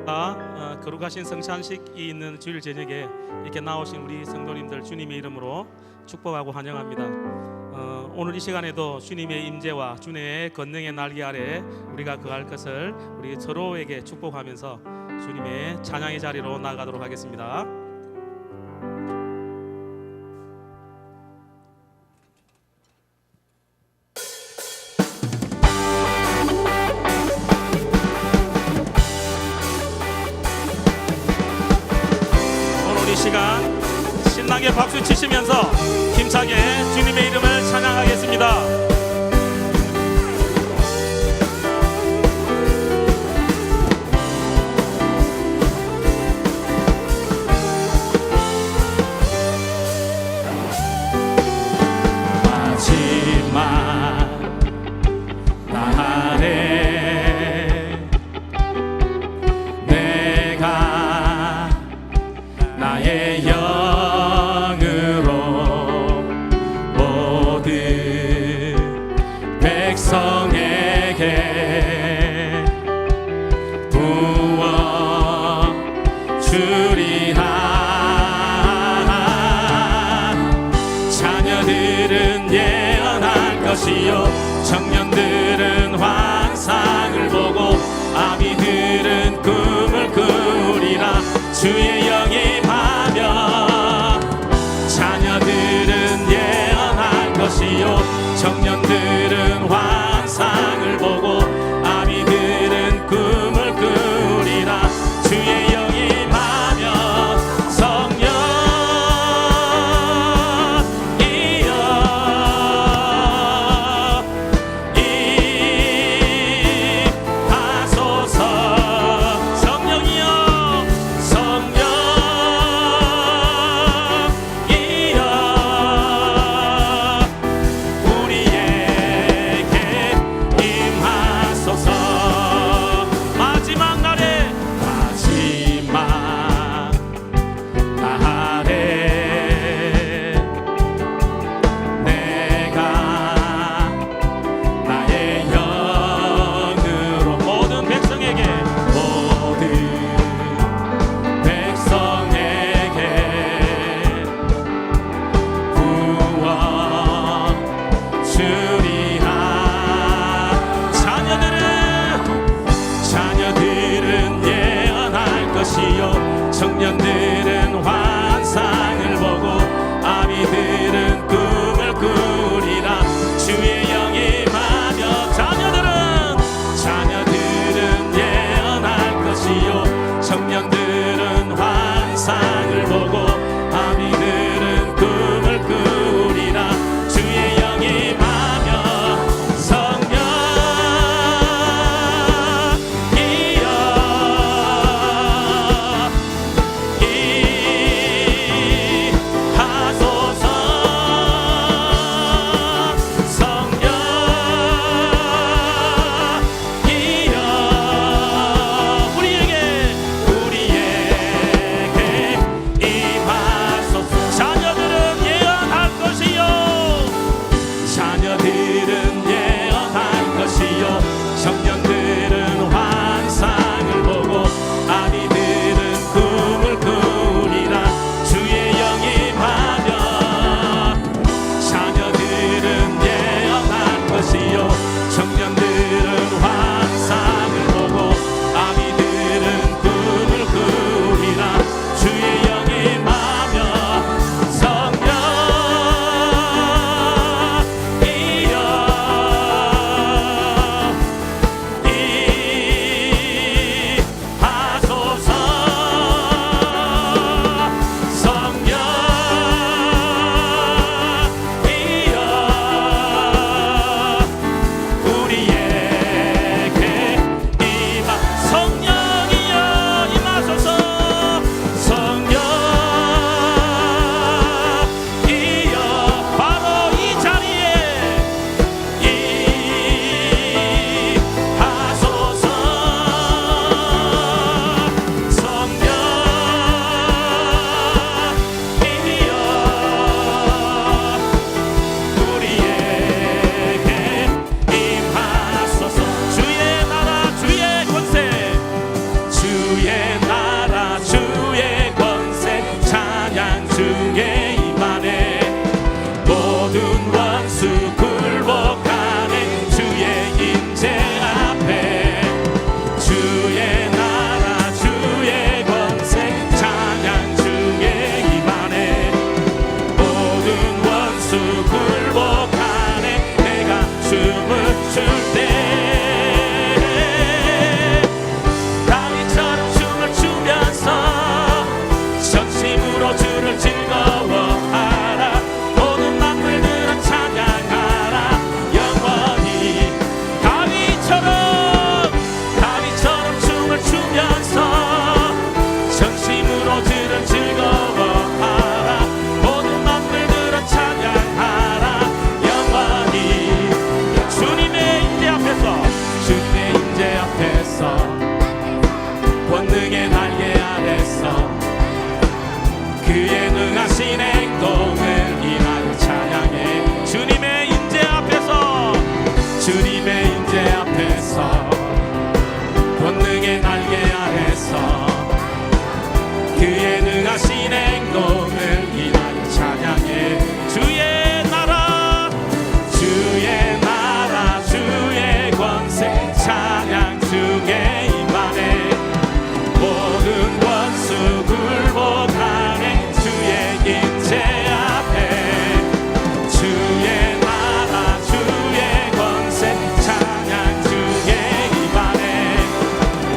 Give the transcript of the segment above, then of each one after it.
거룩하신 성찬식이 있는 주일 저녁에 이렇게 나오신 우리 성도님들 주님의 이름으로 축복하고 환영합니다. 오늘 이 시간에도 주님의 임재와 주님의 권능의 날개 아래 우리가 거할 것을 우리 서로에게 축복하면서 주님의 찬양의 자리로 나아가도록 하겠습니다. 이 시간 신나게 박수 치시면서 힘차게 주님의 이름을 찬양하겠습니다. 나의 영으로 모든 백성에게 부어 주리라. 자녀들은 예언할 것이요 청년들은 환상을 보고 아비들은 꿈을 꾸리라. 주의 영입하며 자녀들은 예언할 것이요 청년들은 환상을 보고 아비들은 꿈을 꾸리라. 주의 영입하며 성령이여 임하소서. 청년들은 환상을 보고 아비들은 꿈을 꾸리라. 주의 영임하며 자녀들은 예언할 것이요 청년들은 환상을 보고 아비들은 꿈을 꾸리라. 주의 영임하며 성령이여 능하신 행동을 인하여 찬양해. 주의 나라 주의 권세 찬양 중에 임하네. 모든 원수 굴복하네. 주의 임재 앞에 주의 나라 주의 권세 찬양 중에 임하네.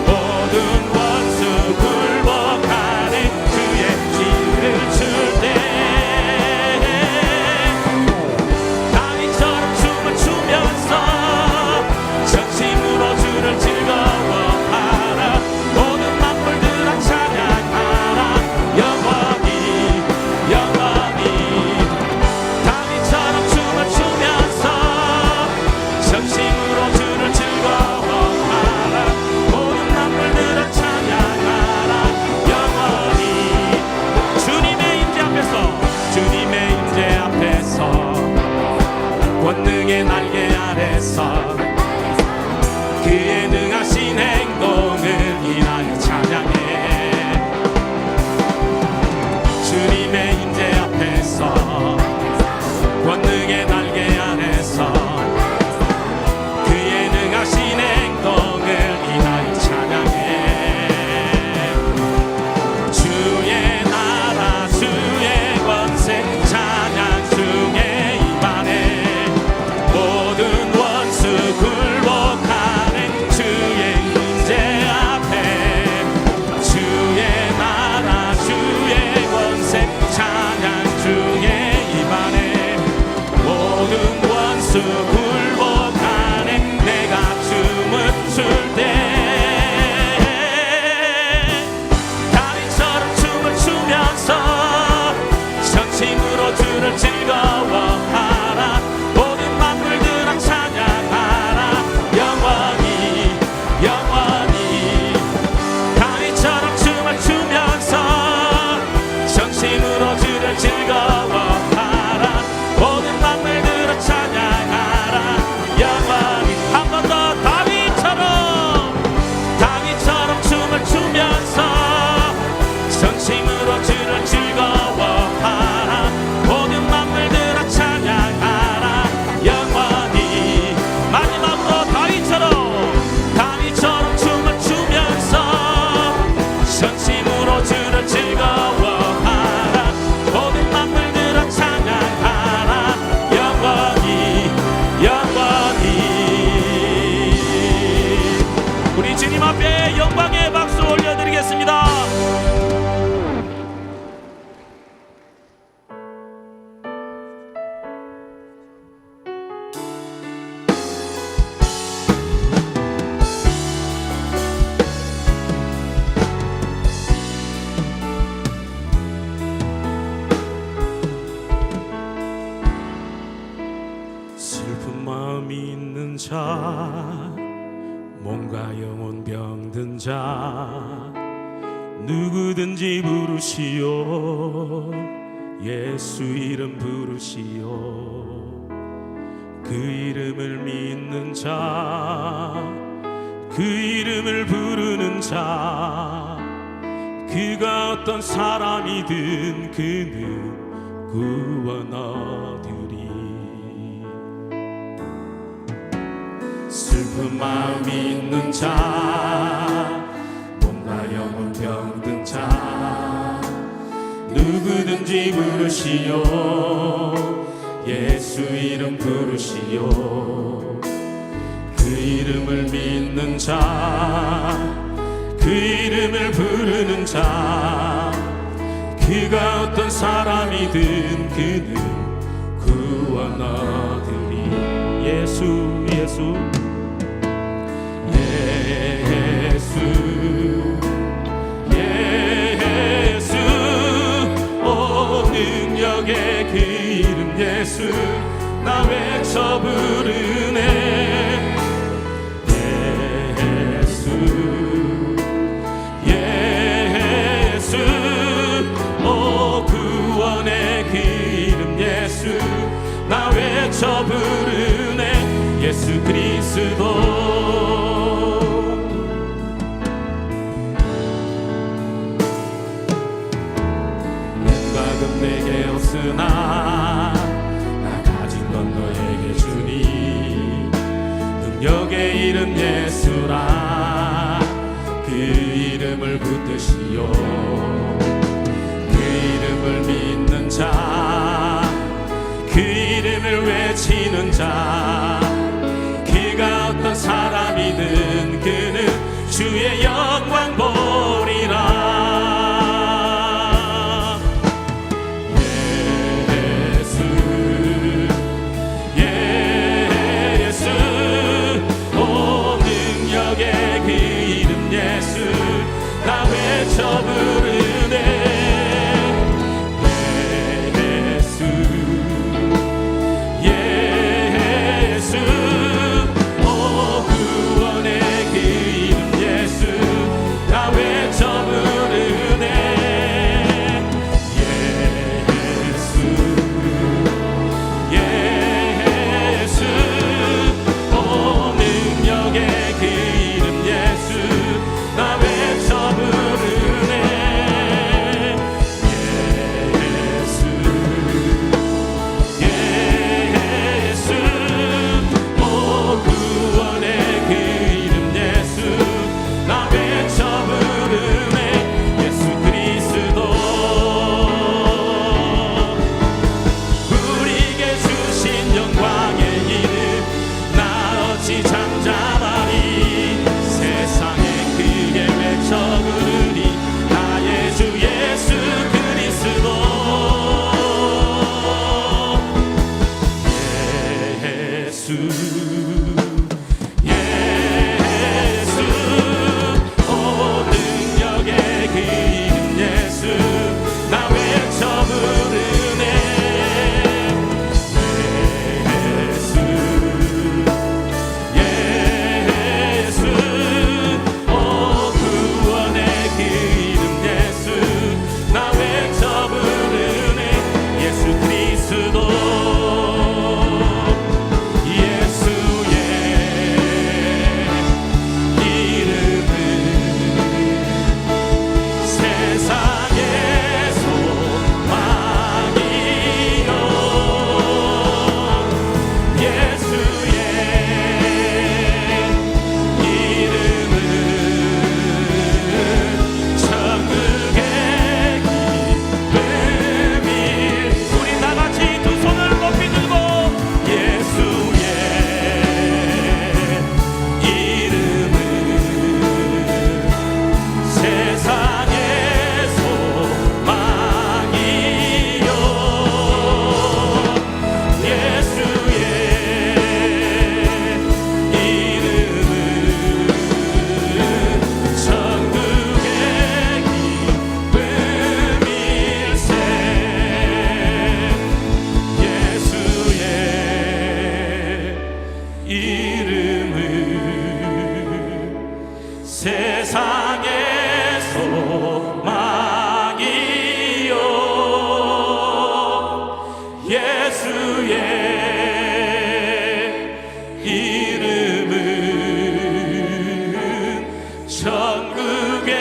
모든 원수 굴복하네. 주의 길을 줄 때 다윗처럼 춤을 추면서 전심으로 주를 즐거워하라. 모든 만물들아 찬양하라. 영원히 다윗처럼 춤을 추면서 전심으로 주를 즐거워하라. 모든 만물들아 찬양하라. 영원히 주님의 임재 앞에서 권능의 날개 아래서 그의 능하신 행동을 인하여 찬양해. 주님의 임재 앞에서 권능의 날개 아래서 그의 능하신 행동을 인하여 찬양해. 주의 나라 주의 권세 찬양 중에 임하네. 모든 원수 굴복하네. 주의 임재 앞에 주의 나라 주의 권세 찬양 중에 임하네. 모든 원수 굴복하네. 내가 춤을 출 때 다윗처럼 춤을 추면서 전심으로 주를 즐거워하라. 모든 만물들아 찬양하라. 영원히 다윗처럼 춤을 추면서 전심으로 주를 즐거워하라. 모든 만물들아 찬양하라. 영원히 한 번 더 다윗처럼 춤을 추면서 전심으로 주를 즐거워하라. 모든 만물들아 찬양하라. 영원히 마지막으로 다윗처럼 춤을 추면서 전심으로 주를 즐거워하라. 모든 만물들아 찬양하라. 영원히 우리 주님 앞에 영광의 박수 올려드리겠습니다. 슬픈 마음이 있는 자, 몸과 영혼 병든 자, 누구든지 부르시오. 예수 이름 부르시오. 그 이름을 믿는 자, 그 이름을 부르는 자, 그가 어떤 사람이든 그는 구원 얻으리. 슬픈 마음 있는 자, 몸과 영혼 병든 자, 누구든지 부르시오. 예수 이름 부르시오. 그 이름을 믿는 자, 그 이름을 부르는 자, 그가 어떤 사람이든 그는 구원 얻으리. 예수 예수 예수 오 능력의 그 이름 예수 나 외쳐 부르네. 예수 오 구원의 그 이름 예수 나 외쳐 부르네. 예수 그리스도 것은 내게 없으나 나 가진 건 너에게 주니 능력의 이름 예수라 그 이름을 붙드시오 그 이름을 믿는 자 그 이름을 외치는 자 그가 어떤 사람이든 그는 주의 영광 보리라 외쳐 부르네 예수 오 구원의 그 이름 예수 나 외쳐 부르네 예수 오 능력의 그 이름 예수 나 외쳐 부르네 세상의 소망이요 예수의 이름은 천국의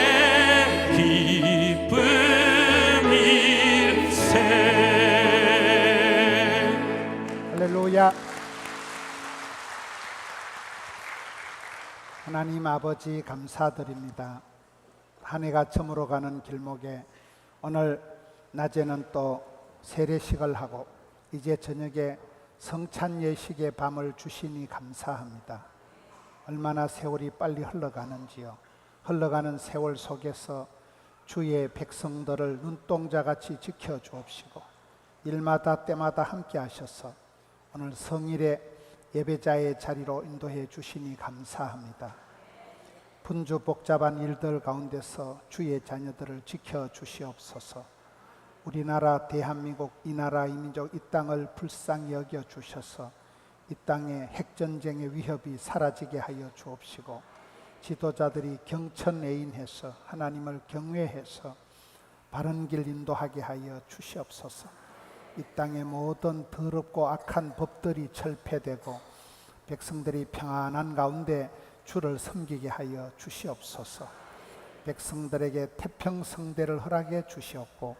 기쁨일세. 할렐루야. 하나님 아버지 감사드립니다. 한 해가 저물어가는 길목에 오늘 낮에는 또 세례식을 하고 이제 저녁에 성찬 예식의 밤을 주시니 감사합니다. 얼마나 세월이 빨리 흘러가는지요. 흘러가는 세월 속에서 주의 백성들을 눈동자같이 지켜주옵시고 일마다 때마다 함께 하셔서 오늘 성일의 예배자의 자리로 인도해 주시니 감사합니다. 분주 복잡한 일들 가운데서 주의 자녀들을 지켜주시옵소서. 우리나라 대한민국 이 나라 이 민족 이 땅을 불쌍히 여겨 주셔서 이 땅에 핵전쟁의 위협이 사라지게 하여 주옵시고 지도자들이 경천애인해서 하나님을 경외해서 바른 길 인도하게 하여 주시옵소서. 이 땅의 모든 더럽고 악한 법들이 철폐되고 백성들이 평안한 가운데 주를 섬기게 하여 주시옵소서. 백성들에게 태평성대를 허락해 주시옵고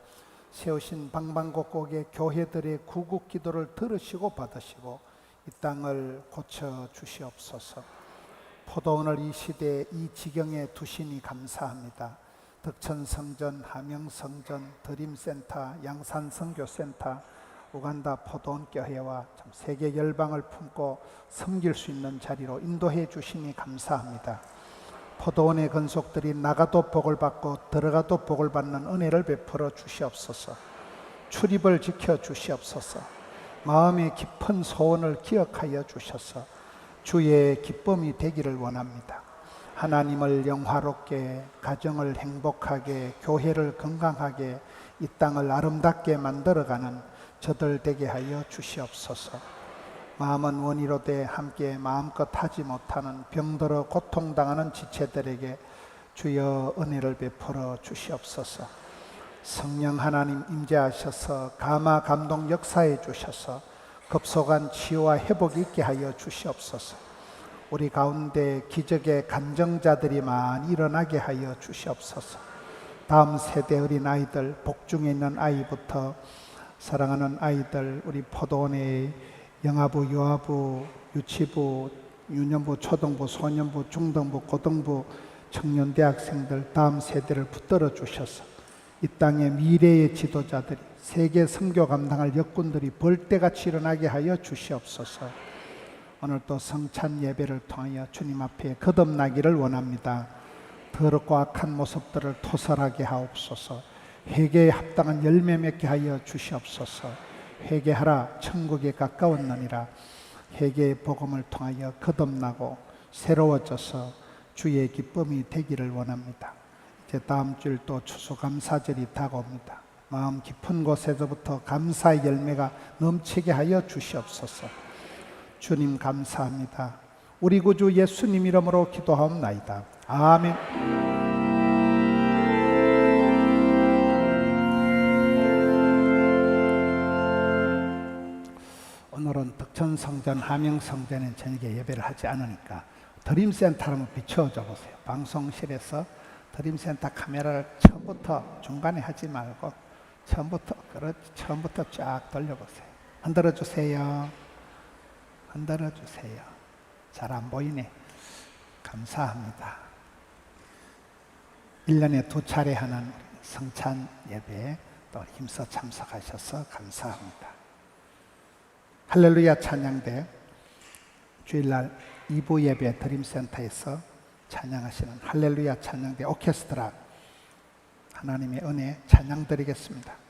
세우신 방방곡곡의 교회들의 구국 기도를 들으시고 받으시고 이 땅을 고쳐 주시옵소서. 포도원을 이 시대에 이 지경에 두시니 감사합니다. 덕천성전, 함영성전, 드림센터, 양산선교센터, 우간다 포도원교회와 참 세계 열방을 품고 섬길 수 있는 자리로 인도해 주시니 감사합니다. 포도원의 건속들이 나가도 복을 받고 들어가도 복을 받는 은혜를 베풀어 주시옵소서. 출입을 지켜 주시옵소서. 마음의 깊은 소원을 기억하여 주셔서 주의 기쁨이 되기를 원합니다. 하나님을 영화롭게, 가정을 행복하게, 교회를 건강하게, 이 땅을 아름답게 만들어가는 저들 되게 하여 주시옵소서. 마음은 원이로되 함께 마음껏 하지 못하는 병들어 고통당하는 지체들에게 주여 은혜를 베풀어 주시옵소서. 성령 하나님 임재하셔서 감화 감동 역사해 주셔서 급속한 치유와 회복이 있게 하여 주시옵소서. 우리 가운데 기적의 간정자들이 많이 일어나게 하여 주시옵소서. 다음 세대 어린아이들, 복중에 있는 아이부터 사랑하는 아이들, 우리 포도원의 영아부, 유아부, 유치부, 유년부, 초등부, 소년부, 중등부, 고등부, 청년 대학생들 다음 세대를 붙들어 주셔서 이 땅의 미래의 지도자들이 세계 선교 감당할 역군들이 벌떼같이 일어나게 하여 주시옵소서. 오늘 또 성찬 예배를 통하여 주님 앞에 거듭나기를 원합니다. 더럽고 악한 모습들을 토설하게 하옵소서. 회개에 합당한 열매 맺게 하여 주시옵소서. 회개하라 천국에 가까웠느니라. 회개의 복음을 통하여 거듭나고 새로워져서 주의 기쁨이 되기를 원합니다. 이제 다음 주일 또 추수감사절이 다가옵니다. 마음 깊은 곳에서부터 감사의 열매가 넘치게 하여 주시옵소서. 주님 감사합니다. 우리 구주 예수님 이름으로 기도하옵나이다. 아멘. 오늘은 덕천성전, 함영성전에 저녁에 예배를 하지 않으니까 드림센터 한번 비춰줘 보세요. 방송실에서 드림센터 카메라를 처음부터 중간에 하지 말고 처음부터 쫙 돌려보세요. 흔들어 주세요. 흔들어 주세요. 잘 안 보이네. 감사합니다. 1년에 2차례 하는 성찬 예배에 또 힘써 참석하셔서 감사합니다. 할렐루야 찬양대 주일날 2부 예배 드림센터에서 찬양하시는 할렐루야 찬양대 오케스트라 하나님의 은혜 찬양 드리겠습니다.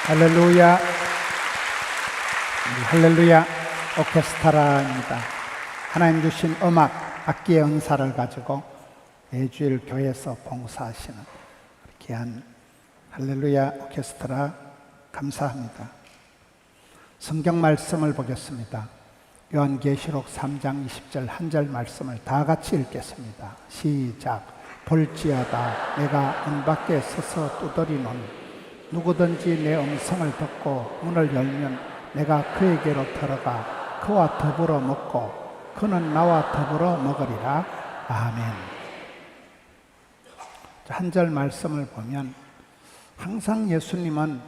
할렐루야. 할렐루야 오케스트라입니다. 하나님 주신 음악, 악기의 은사를 가지고 매주일 교회에서 봉사하시는 귀한 할렐루야 오케스트라 감사합니다. 성경 말씀을 보겠습니다. 요한계시록 3장 20절 한 절 말씀을 다 같이 읽겠습니다. 시작. 볼지어다 내가 문 밖에 서서 두드리노니 누구든지 내 음성을 듣고 문을 열면 내가 그에게로 들어가 그와 더불어 먹고 그는 나와 더불어 먹으리라. 아멘. 한 절 말씀을 보면 항상 예수님은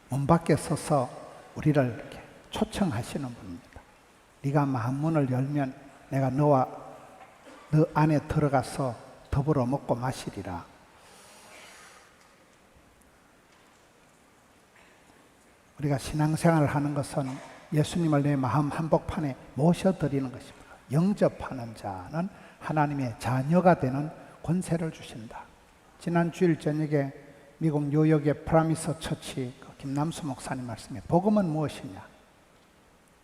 문 밖에 서서 우리를 이렇게 초청하시는 분입니다. 네가 마음문을 열면 내가 너 안에 들어가서 더불어 먹고 마시리라. 우리가 신앙생활을 하는 것은 예수님을 내 마음 한복판에 모셔드리는 것입니다. 영접하는 자는 하나님의 자녀가 되는 권세를 주신다. 지난 주일 저녁에 미국 뉴욕의 프라미스 처치 김남수 목사님 말씀에 복음은 무엇이냐?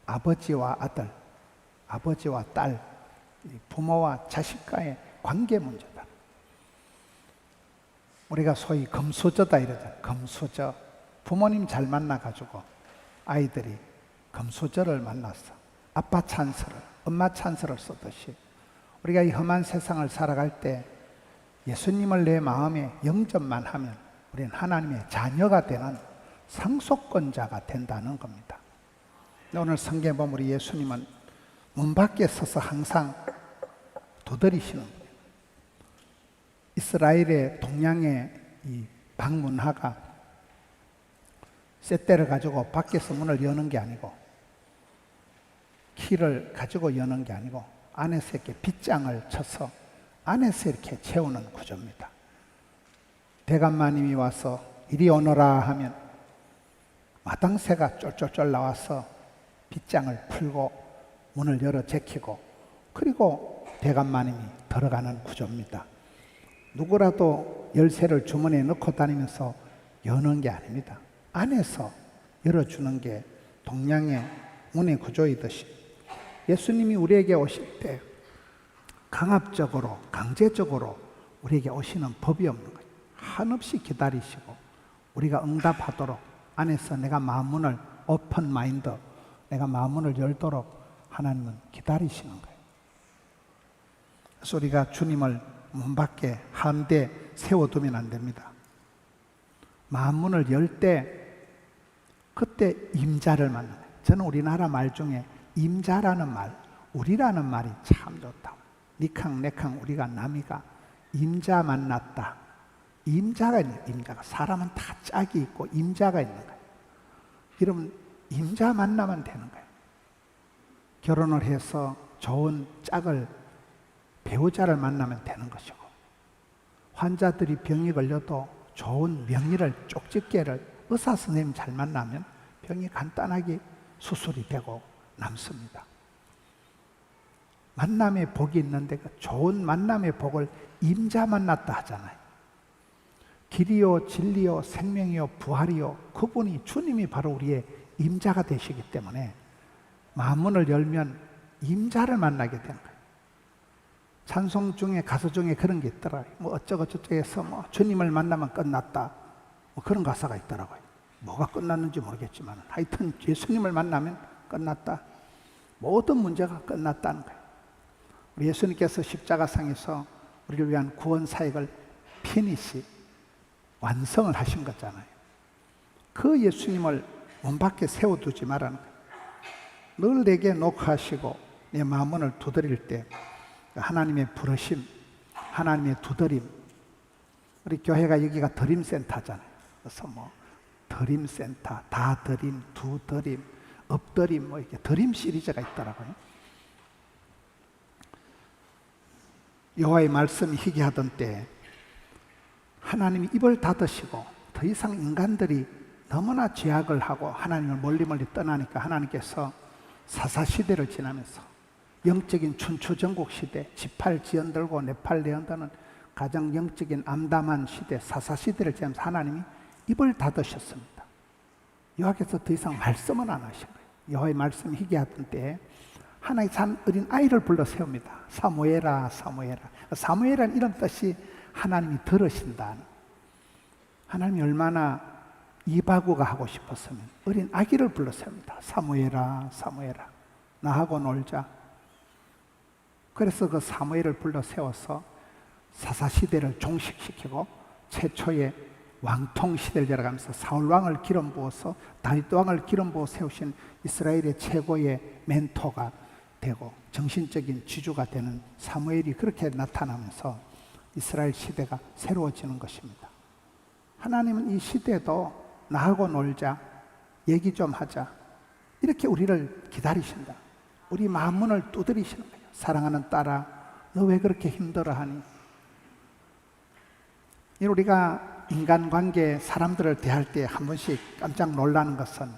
아버지와 아들, 아버지와 딸, 부모와 자식과의 관계 문제다. 우리가 소위 금수저다 이러잖아요. 금수저. 부모님 잘 만나가지고 아이들이 금수저를 만났어. 아빠 찬스를, 엄마 찬스를 쓰듯이 우리가 이 험한 세상을 살아갈 때 예수님을 내 마음에 영접만 하면 우리는 하나님의 자녀가 되는 상속권자가 된다는 겁니다. 오늘 성경에 보면 우리 예수님은 문 밖에 서서 항상 두드리시는 거예요. 이스라엘의 동양의 이 방문화가 쇳대를 가지고 밖에서 문을 여는 게 아니고 키를 가지고 여는 게 아니고 안에서 이렇게 빗장을 쳐서 안에서 이렇게 채우는 구조입니다. 대감마님이 와서 이리 오너라 하면 마당새가 쫄쫄쫄 나와서 빗장을 풀고 문을 열어 제키고 그리고 대감마님이 들어가는 구조입니다. 누구라도 열쇠를 주머니에 넣고 다니면서 여는 게 아닙니다. 안에서 열어주는 게 동양의 문의 구조이듯이 예수님이 우리에게 오실 때 강압적으로 강제적으로 우리에게 오시는 법이 없는 거예요. 한없이 기다리시고 우리가 응답하도록 안에서 내가 마음문을 오픈 마인드, 내가 마음문을 열도록 하나님은 기다리시는 거예요. 그래서 우리가 주님을 문 밖에 한데 세워두면 안 됩니다. 마음문을 열 때 그때 임자를 만나요. 저는 우리나라 말 중에 임자라는 말, 우리라는 말이 참 좋다. 니캉 내캉 우리가 남이가 임자 만났다. 임자가 있는 거예요. 임자가 사람은 다 짝이 있고 임자가 있는 거예요. 이러면 임자 만나면 되는 거예요. 결혼을 해서 좋은 짝을 배우자를 만나면 되는 것이고 환자들이 병이 걸려도 좋은 명의를 쪽집게를 의사 선생님 잘 만나면 병이 간단하게 수술이 되고 남습니다. 만남의 복이 있는데 그 좋은 만남의 복을 임자 만났다 하잖아요. 길이요 진리요 생명이요 부활이요 그분이 주님이 바로 우리의 임자가 되시기 때문에 마음문을 열면 임자를 만나게 되는 거예요. 찬송 중에 가수 중에 그런 게 있더라고요. 뭐 어쩌고 저쩌고해서 뭐 주님을 만나면 끝났다. 뭐 그런 가사가 있더라고요. 뭐가 끝났는지 모르겠지만 하여튼 예수님을 만나면 끝났다. 모든 문제가 끝났다는 거예요. 우리 예수님께서 십자가상에서 우리를 위한 구원 사역을 피니시 완성을 하신 거잖아요. 그 예수님을 문 밖에 세워두지 말라는 거예요. 늘 내게 녹화하시고 내 마음문을 두드릴 때 하나님의 부르심, 하나님의 두드림. 우리 교회가 여기가 드림센터잖아요. 그래서 뭐 드림센터, 다 드림, 두 드림, 엎드림, 뭐 이렇게 드림 시리즈가 있더라고요. 여호와의 말씀이 희귀하던 때 하나님이 입을 닫으시고 더 이상 인간들이 너무나 죄악을 하고 하나님을 멀리 떠나니까 하나님께서 사사시대를 지나면서 영적인 춘추전국 시대, 지팔 지연들고 네팔 내연들은 가장 영적인 암담한 시대, 사사시대를 지나면서 하나님이 입을 닫으셨습니다. 여호와께서 더 이상 말씀은 안 하신 거예요. 여호와의 말씀이 희귀하던 때에 하나님의 산 어린 아이를 불러 세웁니다. 사무엘아, 사무엘아. 사무엘이라는 이름 뜻이 하나님이 들으신다. 하나님이 얼마나 이바구가 하고 싶었으면 어린 아기를 불러 세웁니다. 사무엘아, 사무엘아, 나하고 놀자. 그래서 그 사무엘을 불러 세워서 사사시대를 종식시키고 최초의 왕통 시대를 열어가면서 사울 왕을 기름 부어서 다윗 왕을 기름 부어 세우신 이스라엘의 최고의 멘토가 되고 정신적인 지주가 되는 사무엘이 그렇게 나타나면서 이스라엘 시대가 새로워지는 것입니다. 하나님은 이 시대도 나하고 놀자, 얘기 좀 하자, 이렇게 우리를 기다리신다. 우리 마음 문을 두드리시는 거예요. 사랑하는 딸아, 너 왜 그렇게 힘들어하니? 우리가 인간관계 사람들을 대할 때 한 번씩 깜짝 놀라는 것은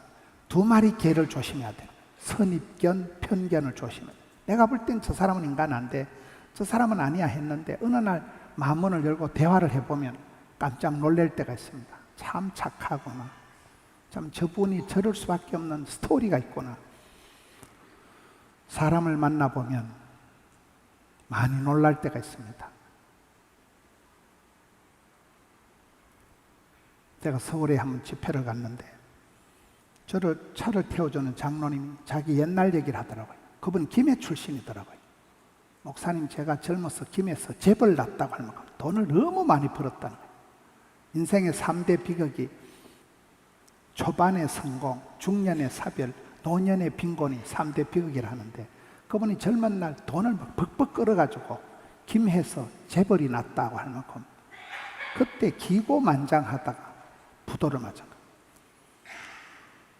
두 마리 개를 조심해야 돼요. 선입견, 편견을 조심해야 돼요. 내가 볼 땐 저 사람은 인간한데 저 사람은 아니야 했는데 어느 날 마음문을 열고 대화를 해보면 깜짝 놀랄 때가 있습니다. 참 착하구나. 참 저분이 저럴 수밖에 없는 스토리가 있구나. 사람을 만나보면 많이 놀랄 때가 있습니다. 제가 서울에 한번 집회를 갔는데 저를 차를 태워주는 장로님이 자기 옛날 얘기를 하더라고요. 그분 김해 출신이더라고요. 목사님, 제가 젊어서 김해에서 재벌 났다고 할 만큼 돈을 너무 많이 벌었다는 거예요. 인생의 3대 비극이 초반의 성공, 중년의 사별, 노년의 빈곤이 3대 비극이라 하는데 그분이 젊은 날 돈을 벅벅 끌어가지고 김해에서 재벌이 났다고 할 만큼 그때 기고만장하다가 부도를 맞은 거예요.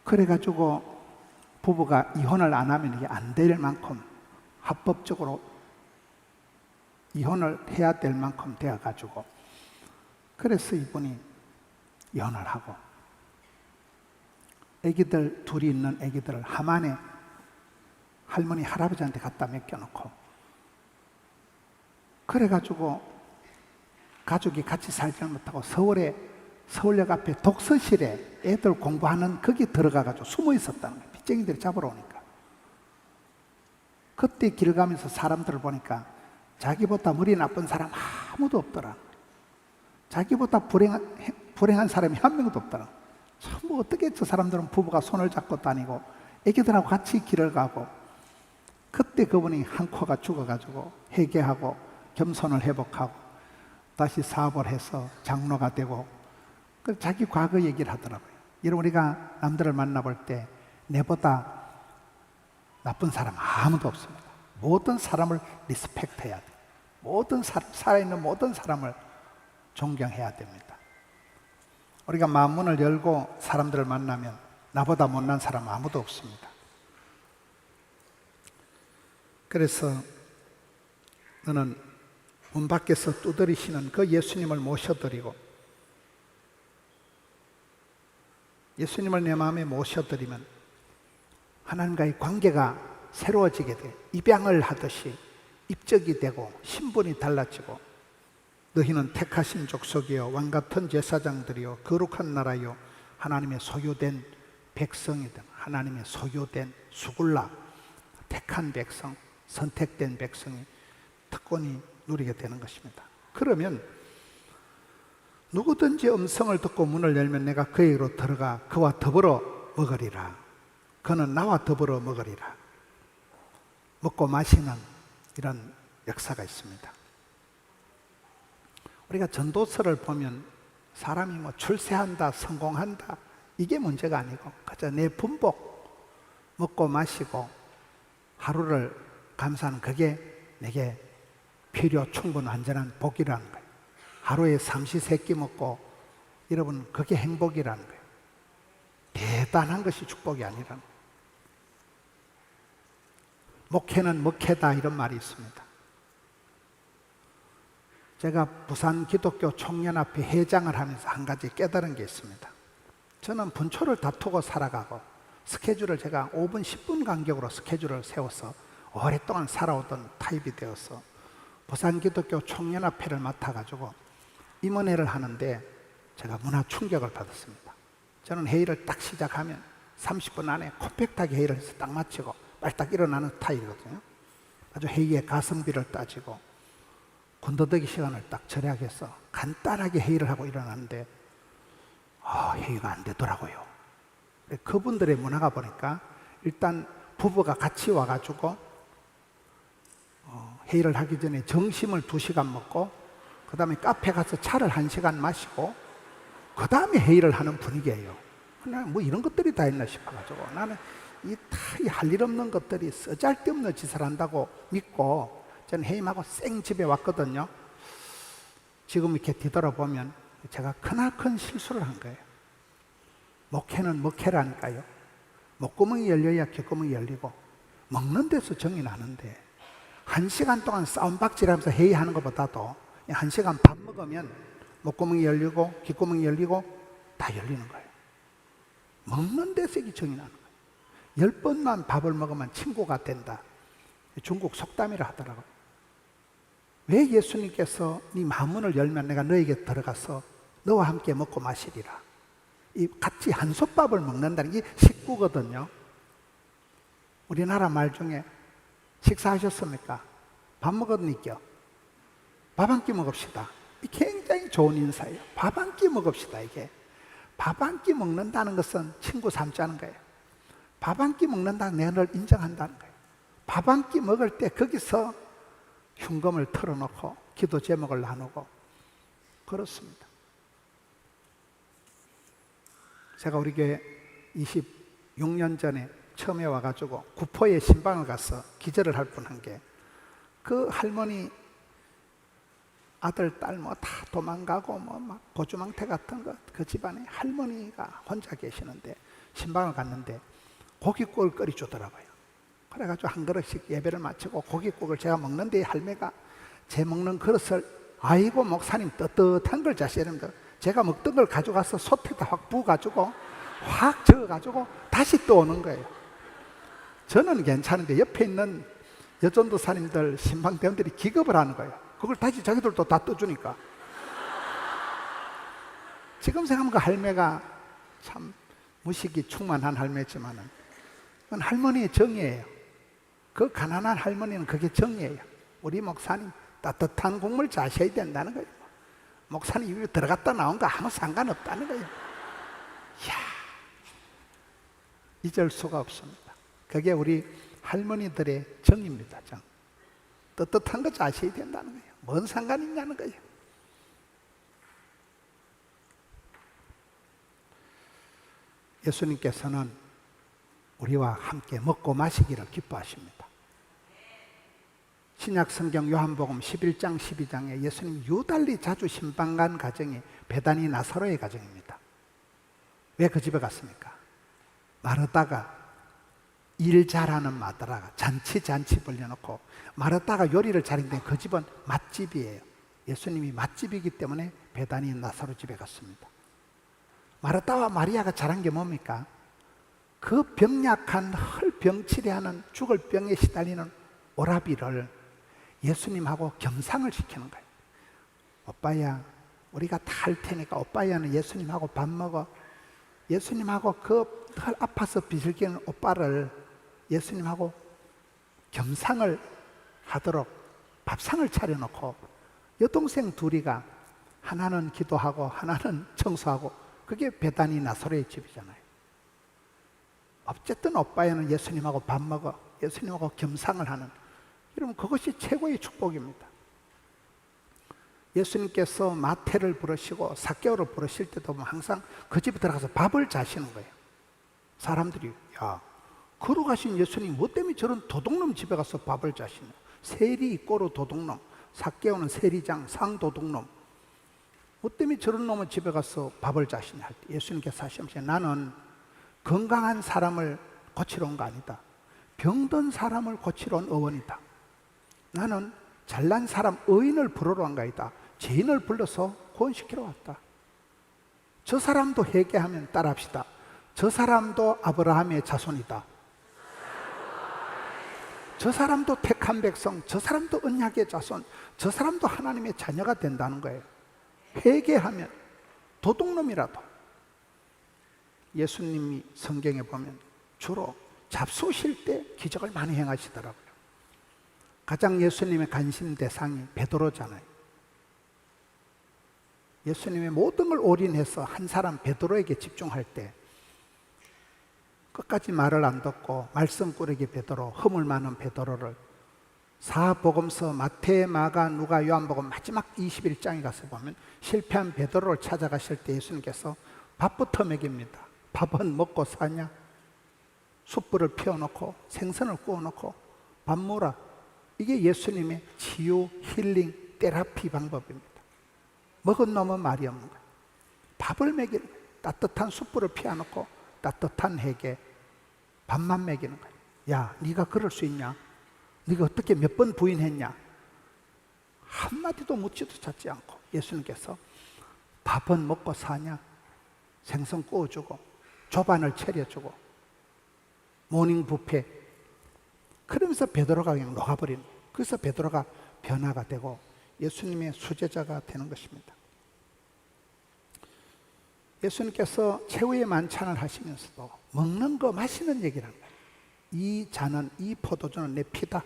그래가지고 부부가 이혼을 안 하면 이게 안 될 만큼 합법적으로 이혼을 해야 될 만큼 되어가지고 그래서 이분이 이혼을 하고 애기들 둘이 있는 애기들을 함안에 할머니 할아버지한테 갖다 맡겨놓고 그래가지고 가족이 같이 살지 못하고 서울역 앞에 독서실에 애들 공부하는 거기 들어가가지고 숨어 있었다는 거예요. 빚쟁이들이 잡으러 오니까. 그때 길 가면서 사람들을 보니까 자기보다 머리 나쁜 사람 아무도 없더라. 자기보다 불행한 사람이 한 명도 없더라. 참 뭐 어떻게 저 사람들은 부부가 손을 잡고 다니고 애기들하고 같이 길을 가고 그때 그분이 한 코가 죽어가지고 회개하고 겸손을 회복하고 다시 사업을 해서 장로가 되고 자기 과거 얘기를 하더라고요. 여러분, 우리가 남들을 만나볼 때 내보다 나쁜 사람 아무도 없습니다. 모든 사람을 리스펙트 해야 돼요. 모든 살아있는 모든 사람을 존경해야 됩니다. 우리가 마음문을 열고 사람들을 만나면 나보다 못난 사람 아무도 없습니다. 그래서 너는 문 밖에서 두드리시는 그 예수님을 모셔드리고 예수님을 내 마음에 모셔드리면 하나님과의 관계가 새로워지게 돼. 입양을 하듯이 입적이 되고 신분이 달라지고 너희는 택하신 족속이요 왕같은 제사장들이요 거룩한 나라요 하나님의 소유된 백성이다. 하나님의 소유된 수굴라 택한 백성, 선택된 백성이 특권이 누리게 되는 것입니다. 그러면 누구든지 음성을 듣고 문을 열면 내가 그에게로 들어가 그와 더불어 먹으리라. 그는 나와 더불어 먹으리라. 먹고 마시는 이런 역사가 있습니다. 우리가 전도서를 보면 사람이 뭐 출세한다, 성공한다 이게 문제가 아니고 그저 내 분복 먹고 마시고 하루를 감사하는 그게 내게 필요 충분 완전한 복이라는 거예요. 하루에 삼시세끼 먹고 여러분 그게 행복이라는 거예요. 대단한 것이 축복이 아니라는 거예요. 목회는 먹회다 이런 말이 있습니다. 제가 부산 기독교 총연합회 회장을 하면서 한 가지 깨달은 게 있습니다. 저는 분초를 다투고 살아가고 스케줄을 제가 5분 10분 간격으로 스케줄을 세워서 오랫동안 살아오던 타입이 되어서 부산 기독교 총연합회를 맡아가지고 임원회를 하는데 제가 문화 충격을 받았습니다. 저는 회의를 딱 시작하면 30분 안에 컴팩트하게 회의를 해서 딱 마치고 빨리 딱 일어나는 스타일이거든요. 아주 회의의 가성비를 따지고 군더더기 시간을 딱 절약해서 간단하게 회의를 하고 일어나는데 회의가 안 되더라고요. 그분들의 문화가 보니까 일단 부부가 같이 와가지고 회의를 하기 전에 점심을 2시간 먹고 그 다음에 카페 가서 차를 1시간 마시고 그 다음에 회의를 하는 분위기예요. 그냥 뭐 이런 것들이 다 있나 싶어가지고 나는 이 할 일 없는 것들이 쓰잘데없는 짓을 한다고 믿고 저는 해임하고 쌩 집에 왔거든요. 지금 이렇게 뒤돌아보면 제가 크나큰 실수를 한 거예요. 목회는 먹회라니까요. 목구멍이 열려야 귓구멍이 열리고 먹는 데서 정이 나는데 1시간 동안 싸움박질하면서 회의하는 것보다도 1시간 밥 먹으면 목구멍이 열리고 귓구멍이 열리고 다 열리는 거예요. 먹는 데서 이게 정이 나는 거예요. 10번만 밥을 먹으면 친구가 된다. 중국 속담이라 하더라고요. 왜 예수님께서 네 마음문을 열면 내가 너에게 들어가서 너와 함께 먹고 마시리라. 이 같이 한솥밥을 먹는다는 게 식구거든요. 우리나라 말 중에 식사하셨습니까? 밥 먹었니까? 밥 한 끼 먹읍시다. 이 굉장히 좋은 인사예요. 밥 한 끼 먹읍시다. 이게 밥 한 끼 먹는다는 것은 친구 삼자는 거예요. 밥 한 끼 먹는다는 내가 널 인정한다는 거예요. 밥 한 끼 먹을 때 거기서 흉금을 털어놓고 기도 제목을 나누고 그렇습니다. 제가 우리 교회 26년 전에 처음에 와가지고 구포에 신방을 가서 기절을 할 뻔한 게 그 할머니 아들 딸 뭐 다 도망가고 뭐 막 고주망태 같은 거 그 집안에 할머니가 혼자 계시는데 신방을 갔는데 고깃국을 끓여 주더라고요. 그래가지고 한 그릇씩 예배를 마치고 고깃국을 제가 먹는데 할매가 제 먹는 그릇을 아이고 목사님 떳떳한 걸 자셔야 됩니다. 제가 먹던 걸 가져가서 솥에다 확 부어가지고 확 저어가지고 다시 또 오는 거예요. 저는 괜찮은데 옆에 있는 여전도사님들 신방대원들이 기겁을 하는 거예요. 그걸 다시 자기들도 다 떠주니까. 지금 생각하면 그 할매가 참 무식이 충만한 할매지만은 그건 할머니의 정의예요. 그 가난한 할머니는 그게 정의예요. 우리 목사님 따뜻한 국물 자셔야 된다는 거예요. 목사님 입에 들어갔다 나온 거 아무 상관없다는 거예요. 이야, 잊을 수가 없습니다. 그게 우리 할머니들의 정의입니다. 정. 떳떳한 거 자셔야 된다는 거예요. 뭔 상관이 있냐는 거예요. 예수님께서는 우리와 함께 먹고 마시기를 기뻐하십니다. 신약 성경 요한복음 11장 12장에 예수님 유달리 자주 신방 간 가정이 베다니 나사로의 가정입니다. 왜 그 집에 갔습니까? 마르다가 일 잘하는 마누라가 잔치 벌려놓고 마르다가 요리를 잘했는데 그 집은 맛집이에요. 예수님이 맛집이기 때문에 베다니 나사로 집에 갔습니다. 마르다와 마리아가 잘한 게 뭡니까? 그 병약한 헐병치레하는 죽을 병에 시달리는 오라비를 예수님하고 겸상을 시키는 거예요. 오빠야, 우리가 다 할 테니까 오빠야는 예수님하고 밥 먹어. 예수님하고 그 헐 아파서 비슬기는 오빠를 예수님하고 겸상을 하도록 밥상을 차려놓고 여동생 둘이가 하나는 기도하고 하나는 청소하고 그게 베다니 나사로의 집이잖아요. 어쨌든 오빠야는 예수님하고 밥 먹어. 예수님하고 겸상을 하는, 여러분 그것이 최고의 축복입니다. 예수님께서 마태를 부르시고 삭개오를 부르실 때도 항상 그 집에 들어가서 밥을 자시는 거예요. 사람들이 야, 걸어가신 예수님 뭐 때문에 저런 도둑놈 집에 가서 밥을 자시냐. 세리 꼬로 도둑놈, 삭개오는 세리장 상도둑놈, 뭐 때문에 저런 놈은 집에 가서 밥을 자시냐 할 때 예수님께서 하시면서 나는 건강한 사람을 고치러 온 거 아니다. 병든 사람을 고치러 온 의원이다. 나는 잘난 사람 의인을 부르러 온 거이다. 죄인을 불러서 구원시키러 왔다. 저 사람도 회개하면 따라합시다. 저 사람도 아브라함의 자손이다. 저 사람도 택한 백성, 저 사람도 언약의 자손, 저 사람도 하나님의 자녀가 된다는 거예요. 회개하면 도둑놈이라도 예수님이 성경에 보면 주로 잡수실 때 기적을 많이 행하시더라고요. 가장 예수님의 관심 대상이 베드로잖아요. 예수님의 모든 걸 올인해서 한 사람 베드로에게 집중할 때 끝까지 말을 안 듣고 말썽꾸러기 베드로, 허물 많은 베드로를 사복음서 마태, 마가, 누가, 요한복음 마지막 21장에 가서 보면 실패한 베드로를 찾아가실 때 예수님께서 밥부터 먹입니다. 밥은 먹고 사냐? 숯불을 피워놓고 생선을 구워놓고 밥 먹으라. 이게 예수님의 치유, 힐링, 테라피 방법입니다. 먹은 놈은 말이 없는 거예요. 밥을 먹이는 거예요. 따뜻한 숯불을 피워놓고 따뜻한 핵에 밥만 먹이는 거예요. 야, 네가 그럴 수 있냐? 네가 어떻게 몇 번 부인했냐? 한마디도 묻지도 찾지 않고 예수님께서 밥은 먹고 사냐? 생선 구워주고 조반을 차려주고 모닝 뷔페, 그러면서 베드로가 그냥 녹아버리는 거예요. 그래서 베드로가 변화가 되고 예수님의 수제자가 되는 것입니다. 예수님께서 최후의 만찬을 하시면서도 먹는 거 마시는 얘기를 합니다. 이 잔은, 이 포도주는 내 피다.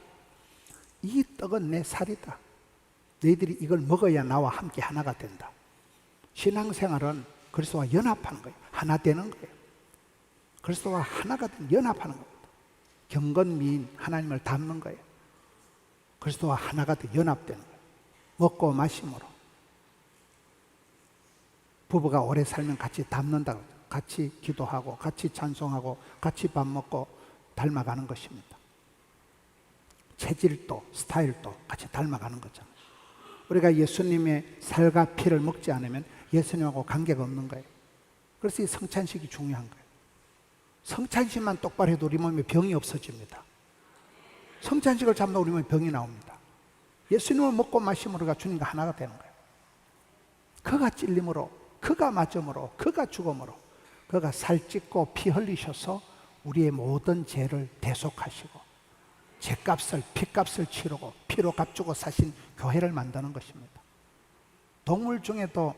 이 떡은 내 살이다. 너희들이 이걸 먹어야 나와 함께 하나가 된다. 신앙생활은 그리스도와 연합하는 거예요. 하나 되는 거예요. 그리스도와 하나가 된 연합하는 겁니다. 경건미인 하나님을 닮는 거예요. 그리스도와 하나가 된 연합되는 거예요. 먹고 마심으로. 부부가 오래 살면 같이 닮는다고, 같이 기도하고 같이 찬송하고 같이 밥 먹고 닮아가는 것입니다. 체질도 스타일도 같이 닮아가는 거죠. 우리가 예수님의 살과 피를 먹지 않으면 예수님하고 관계가 없는 거예요. 그래서 이 성찬식이 중요한 거예요. 성찬식만 똑바로 해도 우리 몸에 병이 없어집니다. 성찬식을 잡는 우리 몸에 병이 나옵니다. 예수님을 먹고 마심으로 우리가 주님과 하나가 되는 거예요. 그가 찔림으로, 그가 맞음으로, 그가 죽음으로, 그가 살찢고 피 흘리셔서 우리의 모든 죄를 대속하시고 죄값을, 피값을 치르고 피로 값주고 사신 교회를 만드는 것입니다. 동물 중에도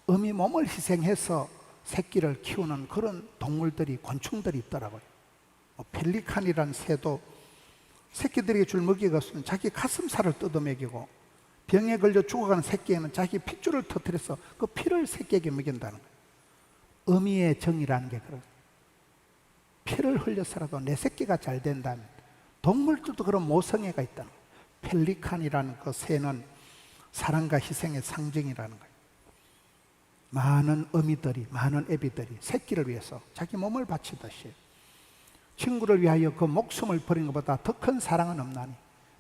어미 몸을 희생해서 새끼를 키우는 그런 동물들이, 곤충들이 있더라고요. 펠리칸이라는 새도 새끼들에게 줄 먹이가 없으면 자기 가슴살을 뜯어 먹이고, 병에 걸려 죽어가는 새끼에는 자기 핏줄을 터뜨려서 그 피를 새끼에게 먹인다는 거예요. 어미의 정이라는 게 그래요. 피를 흘려서라도 내 새끼가 잘 된다면, 동물들도 그런 모성애가 있다는 거예요. 펠리칸이라는 그 새는 사랑과 희생의 상징이라는 거예요. 많은 어미들이, 많은 애비들이 새끼를 위해서 자기 몸을 바치듯이 친구를 위하여 그 목숨을 버리는 것보다 더 큰 사랑은 없나니,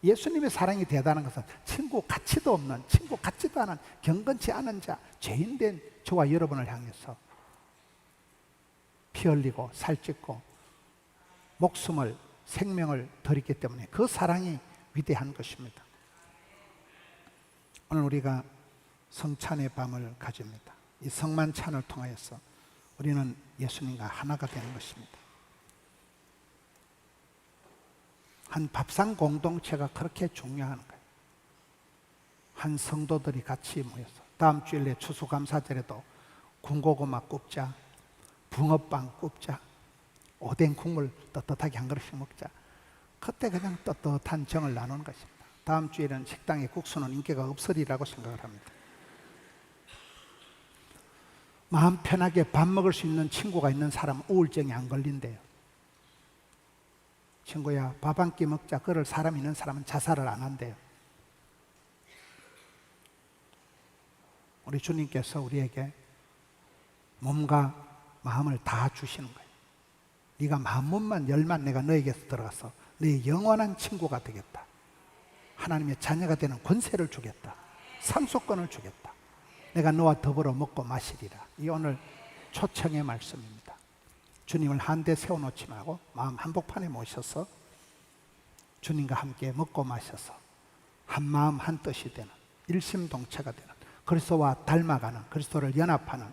예수님의 사랑이 대단한 것은 친구 가치도 없는, 친구 같지도 않은, 경건치 않은 자, 죄인된 저와 여러분을 향해서 피 흘리고 살찢고 목숨을, 생명을 드렸기 때문에 그 사랑이 위대한 것입니다. 오늘 우리가 성찬의 밤을 가집니다. 이 성만찬을 통하여서 우리는 예수님과 하나가 되는 것입니다. 한 밥상 공동체가 그렇게 중요한 거예요. 한 성도들이 같이 모여서 다음 주일에 추수감사절에도 군고구마 굽자, 붕어빵 굽자, 오뎅 국물 떳떳하게 한 그릇씩 먹자. 그때 그냥 떳떳한 정을 나누는 것입니다. 다음 주일은 식당에 국수는 인기가 없으리라고 생각을 합니다. 마음 편하게 밥 먹을 수 있는 친구가 있는 사람은 우울증이 안 걸린대요. 친구야, 밥 한 끼 먹자. 그럴 사람 있는 사람은 자살을 안 한대요. 우리 주님께서 우리에게 몸과 마음을 다 주시는 거예요. 네가 마음만 열만 내가 너에게서 들어가서 너의 영원한 친구가 되겠다. 하나님의 자녀가 되는 권세를 주겠다. 상속권을 주겠다. 내가 너와 더불어 먹고 마시리라. 이 오늘 초청의 말씀입니다. 주님을 한데 세워놓지 말고 마음 한복판에 모셔서 주님과 함께 먹고 마셔서 한 마음 한 뜻이 되는, 일심동체가 되는, 그리스도와 닮아가는, 그리스도를 연합하는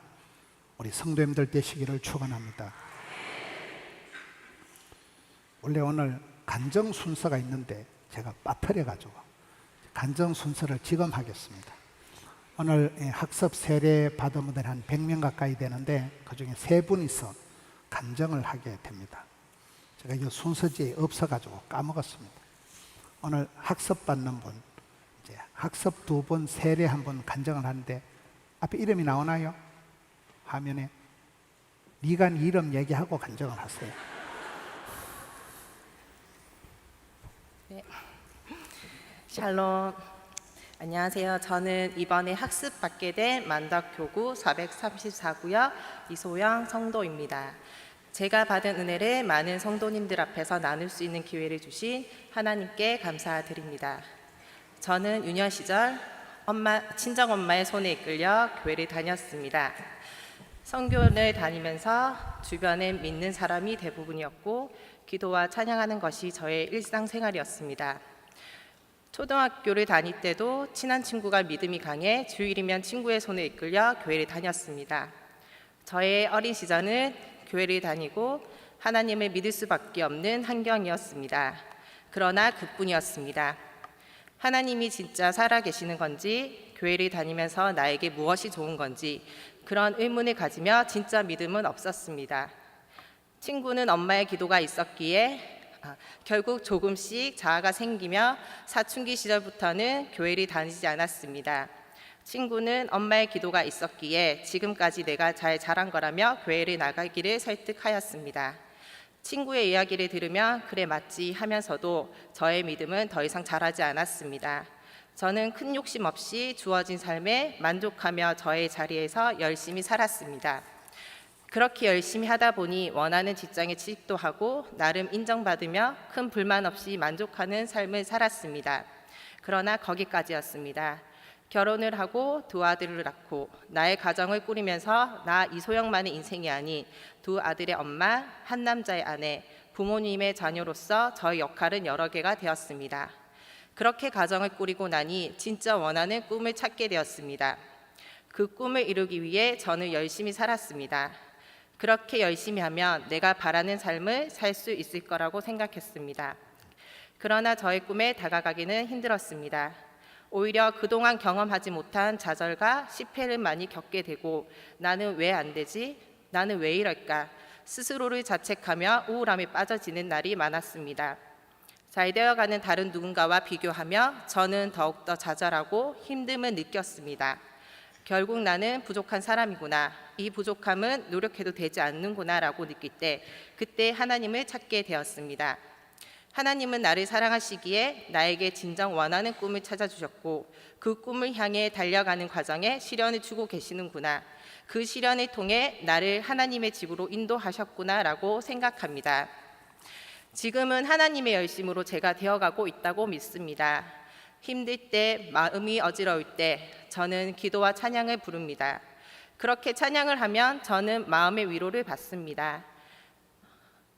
우리 성도님들 되시기를 축원합니다. 원래 오늘 간정 순서가 있는데 제가 빠뜨려가지고 간정 순서를 지금 하겠습니다. 오늘 학습 세례 받은 분들이 한 100명 가까이 되는데 그중에 3분이서 간증을 하게 됩니다. 제가 이 순서지에 없어가지고 까먹었습니다. 오늘 학습 받는 분, 이제 학습 2분, 세례 1분 간증을 하는데 앞에 이름이 나오나요? 화면에 네가 네 이름 얘기하고 간증을 하세요. 네. 샬롬. 안녕하세요. 저는 이번에 학습 받게 된 만덕교구 434구역 이소영 성도입니다. 제가 받은 은혜를 많은 성도님들 앞에서 나눌 수 있는 기회를 주신 하나님께 감사드립니다. 저는 유년 시절 친정엄마의 손에 이끌려 교회를 다녔습니다. 선교를 다니면서 주변에 믿는 사람이 대부분이었고 기도와 찬양하는 것이 저의 일상생활이었습니다. 초등학교를 다닐 때도 친한 친구가 믿음이 강해 주일이면 친구의 손에 이끌려 교회를 다녔습니다. 저의 어린 시절은 교회를 다니고 하나님을 믿을 수밖에 없는 환경이었습니다. 그러나 그뿐이었습니다. 하나님이 진짜 살아계시는 건지, 교회를 다니면서 나에게 무엇이 좋은 건지 그런 의문을 가지며 진짜 믿음은 없었습니다. 친구는 엄마의 기도가 있었기에 결국 조금씩 자아가 생기며 사춘기 시절부터는 교회를 다니지 않았습니다. 친구는 엄마의 기도가 있었기에 지금까지 내가 잘 자란 거라며 교회를 나가기를 설득하였습니다. 친구의 이야기를 들으며 그래 맞지 하면서도 저의 믿음은 더 이상 자라지 않았습니다. 저는 큰 욕심 없이 주어진 삶에 만족하며 저의 자리에서 열심히 살았습니다. 그렇게 열심히 하다 보니 원하는 직장에 취직도 하고 나름 인정받으며 큰 불만 없이 만족하는 삶을 살았습니다. 그러나 거기까지였습니다. 결혼을 하고 2 아들을 낳고 나의 가정을 꾸리면서 나 이소영만의 인생이 아닌 2 아들의 엄마, 한 남자의 아내, 부모님의 자녀로서 저의 역할은 여러 개가 되었습니다. 그렇게 가정을 꾸리고 나니 진짜 원하는 꿈을 찾게 되었습니다. 그 꿈을 이루기 위해 저는 열심히 살았습니다. 그렇게 열심히 하면 내가 바라는 삶을 살 수 있을 거라고 생각했습니다. 그러나 저의 꿈에 다가가기는 힘들었습니다. 오히려 그동안 경험하지 못한 좌절과 실패를 많이 겪게 되고 나는 왜 안 되지? 나는 왜 이럴까? 스스로를 자책하며 우울함에 빠져지는 날이 많았습니다. 잘 되어가는 다른 누군가와 비교하며 저는 더욱더 좌절하고 힘듦을 느꼈습니다. 결국 나는 부족한 사람이구나. 이 부족함은 노력해도 되지 않는구나 라고 느낄 때 그때 하나님을 찾게 되었습니다. 하나님은 나를 사랑하시기에 나에게 진정 원하는 꿈을 찾아주셨고 그 꿈을 향해 달려가는 과정에 시련을 주고 계시는구나. 그 시련을 통해 나를 하나님의 집으로 인도하셨구나 라고 생각합니다. 지금은 하나님의 열심으로 제가 되어가고 있다고 믿습니다. 힘들 때, 마음이 어지러울 때 저는 기도와 찬양을 부릅니다. 그렇게 찬양을 하면 저는 마음의 위로를 받습니다.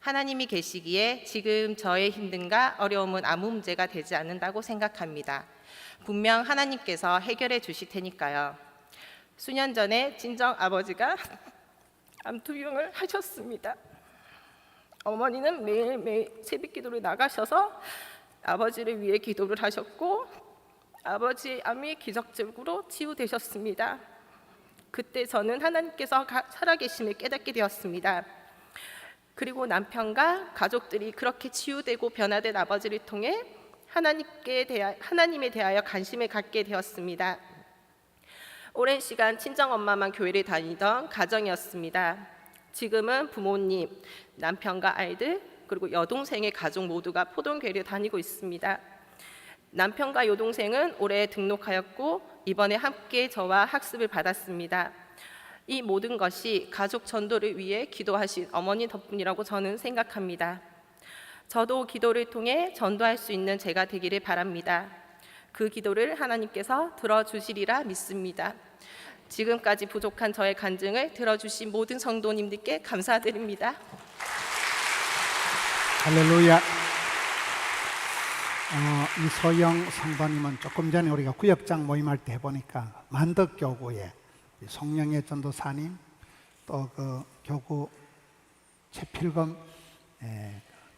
하나님이 계시기에 지금 저의 힘듦과 어려움은 아무 문제가 되지 않는다고 생각합니다. 분명 하나님께서 해결해 주실 테니까요. 수년 전에 친정 아버지가 암투병을 하셨습니다. 어머니는 매일매일 새벽기도를 나가셔서 아버지를 위해 기도를 하셨고 아버지의 암이 기적적으로 치유되셨습니다. 그때 저는 하나님께서 살아계심을 깨닫게 되었습니다. 그리고 남편과 가족들이 그렇게 치유되고 변화된 아버지를 통해 하나님에 대하여 관심을 갖게 되었습니다. 오랜 시간 친정엄마만 교회를 다니던 가정이었습니다. 지금은 부모님, 남편과 아이들, 그리고 여동생의 가족 모두가 포동교회를 다니고 있습니다. 남편과 여동생은 올해 등록하였고 이번에 함께 저와 학습을 받았습니다. 이 모든 것이 가족 전도를 위해 기도하신 어머니 덕분이라고 저는 생각합니다. 저도 기도를 통해 전도할 수 있는 제가 되기를 바랍니다. 그 기도를 하나님께서 들어주시리라 믿습니다. 지금까지 부족한 저의 간증을 들어주신 모든 성도님들께 감사드립니다. 할렐루야. 이소영 성도님은 조금 전에 우리가 구역장 모임할 때 해보니까 만덕교구에 송영애 전도사님, 또 그 교구 최필검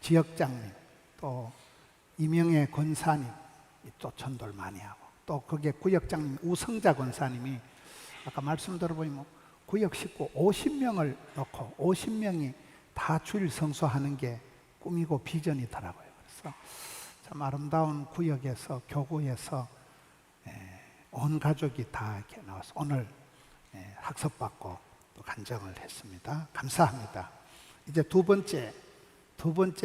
지역장님, 또 이명애 권사님 또 전도를 많이 하고, 또 그게 구역장님 우성자 권사님이 아까 말씀 들어보니 구역 식구 50명을 놓고 50명이 다 주일 성수하는 게 꿈이고 비전이더라고요. 그래서 참 아름다운 구역에서, 교구에서 온 가족이 다 이렇게 나와서 오늘 학습받고 또 간증을 했습니다. 감사합니다. 이제 두 번째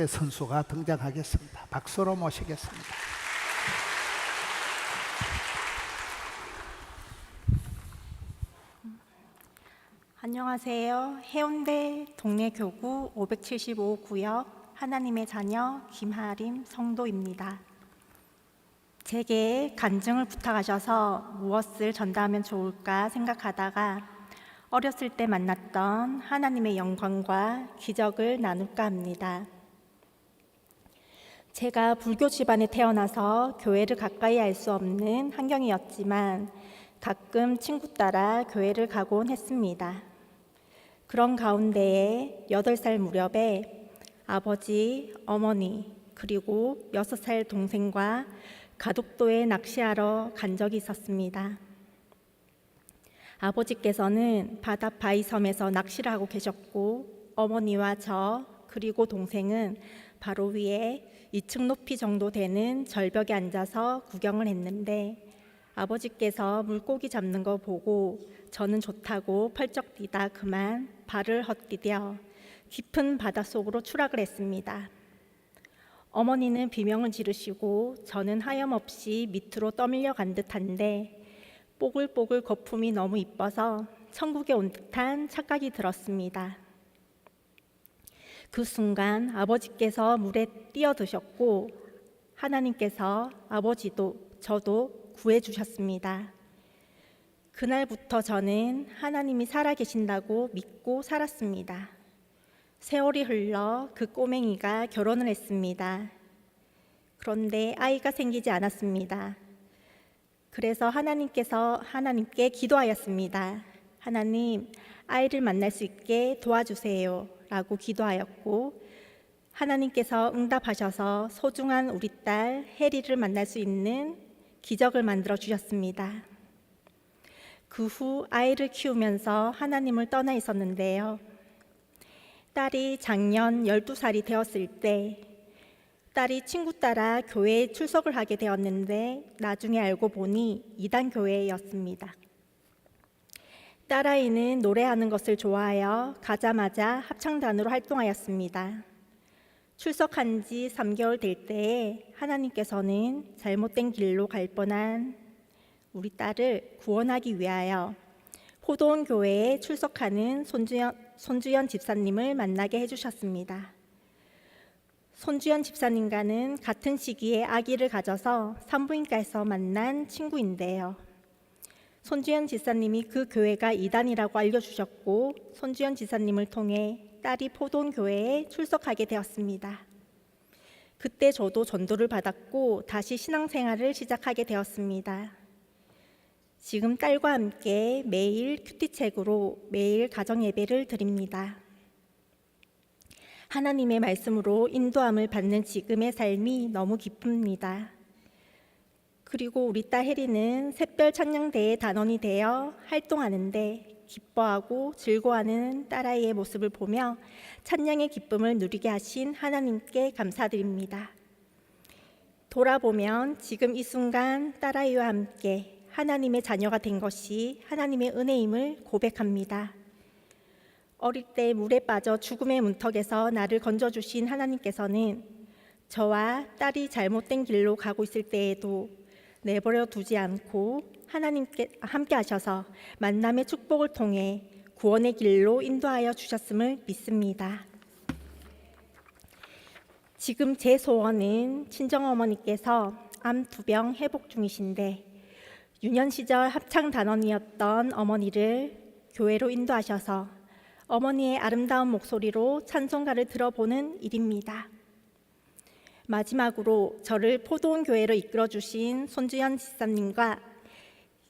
선수가 등장하겠습니다. 박수로 모시겠습니다. 안녕하세요. 해운대 동래교구 575구역 하나님의 자녀 김하림 성도입니다. 제게 간증을 부탁하셔서 무엇을 전달하면 좋을까 생각하다가 어렸을 때 만났던 하나님의 영광과 기적을 나눌까 합니다. 제가 불교 집안에 태어나서 교회를 가까이 할 수 없는 환경이었지만 가끔 친구 따라 교회를 가곤 했습니다. 그런 가운데에 8살 무렵에 아버지, 어머니, 그리고 6살 동생과 가덕도에 낚시하러 간 적이 있었습니다. 아버지께서는 바다 바위섬에서 낚시를 하고 계셨고 어머니와 저 그리고 동생은 바로 위에 2층 높이 정도 되는 절벽에 앉아서 구경을 했는데 아버지께서 물고기 잡는 거 보고 저는 좋다고 펄쩍 뛰다 그만 발을 헛디뎌 깊은 바닷속으로 추락을 했습니다. 어머니는 비명을 지르시고 저는 하염없이 밑으로 떠밀려 간 듯한데 뽀글뽀글 거품이 너무 이뻐서 천국에 온 듯한 착각이 들었습니다. 그 순간 아버지께서 물에 뛰어드셨고 하나님께서 아버지도 저도 구해주셨습니다. 그날부터 저는 하나님이 살아계신다고 믿고 살았습니다. 세월이 흘러 그 꼬맹이가 결혼을 했습니다. 그런데 아이가 생기지 않았습니다. 그래서 하나님께 기도하였습니다. 하나님, 아이를 만날 수 있게 도와주세요 라고 기도하였고 하나님께서 응답하셔서 소중한 우리 딸 혜리를 만날 수 있는 기적을 만들어 주셨습니다. 그 후 아이를 키우면서 하나님을 떠나 있었는데요. 딸이 작년 12살이 되었을 때 딸이 친구 따라 교회에 출석을 하게 되었는데 나중에 알고 보니 이단 교회였습니다. 딸아이는 노래하는 것을 좋아하여 가자마자 합창단으로 활동하였습니다. 출석한 지 3개월 될 때에 하나님께서는 잘못된 길로 갈 뻔한 우리 딸을 구원하기 위하여 포도원 교회에 출석하는 손주연 집사님을 만나게 해주셨습니다. 손주연 집사님과는 같은 시기에 아기를 가져서 산부인과에서 만난 친구인데요. 손주연 집사님이 그 교회가 이단이라고 알려주셨고 손주연 집사님을 통해 딸이 포도원 교회에 출석하게 되었습니다. 그때 저도 전도를 받았고 다시 신앙생활을 시작하게 되었습니다. 지금 딸과 함께 매일 큐티책으로 매일 가정예배를 드립니다. 하나님의 말씀으로 인도함을 받는 지금의 삶이 너무 기쁩니다. 그리고 우리 딸 혜리는 샛별 찬양대의 단원이 되어 활동하는데 기뻐하고 즐거워하는 딸아이의 모습을 보며 찬양의 기쁨을 누리게 하신 하나님께 감사드립니다. 돌아보면 지금 이 순간 딸아이와 함께 하나님의 자녀가 된 것이 하나님의 은혜임을 고백합니다. 어릴 때 물에 빠져 죽음의 문턱에서 나를 건져주신 하나님께서는 저와 딸이 잘못된 길로 가고 있을 때에도 내버려 두지 않고 하나님께 함께 하셔서 만남의 축복을 통해 구원의 길로 인도하여 주셨음을 믿습니다. 지금 제 소원은 친정어머니께서 암 2병 회복 중이신데 유년 시절 합창단원이었던 어머니를 교회로 인도하셔서 어머니의 아름다운 목소리로 찬송가를 들어보는 일입니다. 마지막으로 저를 포도원 교회로 이끌어주신 손주연 집사님과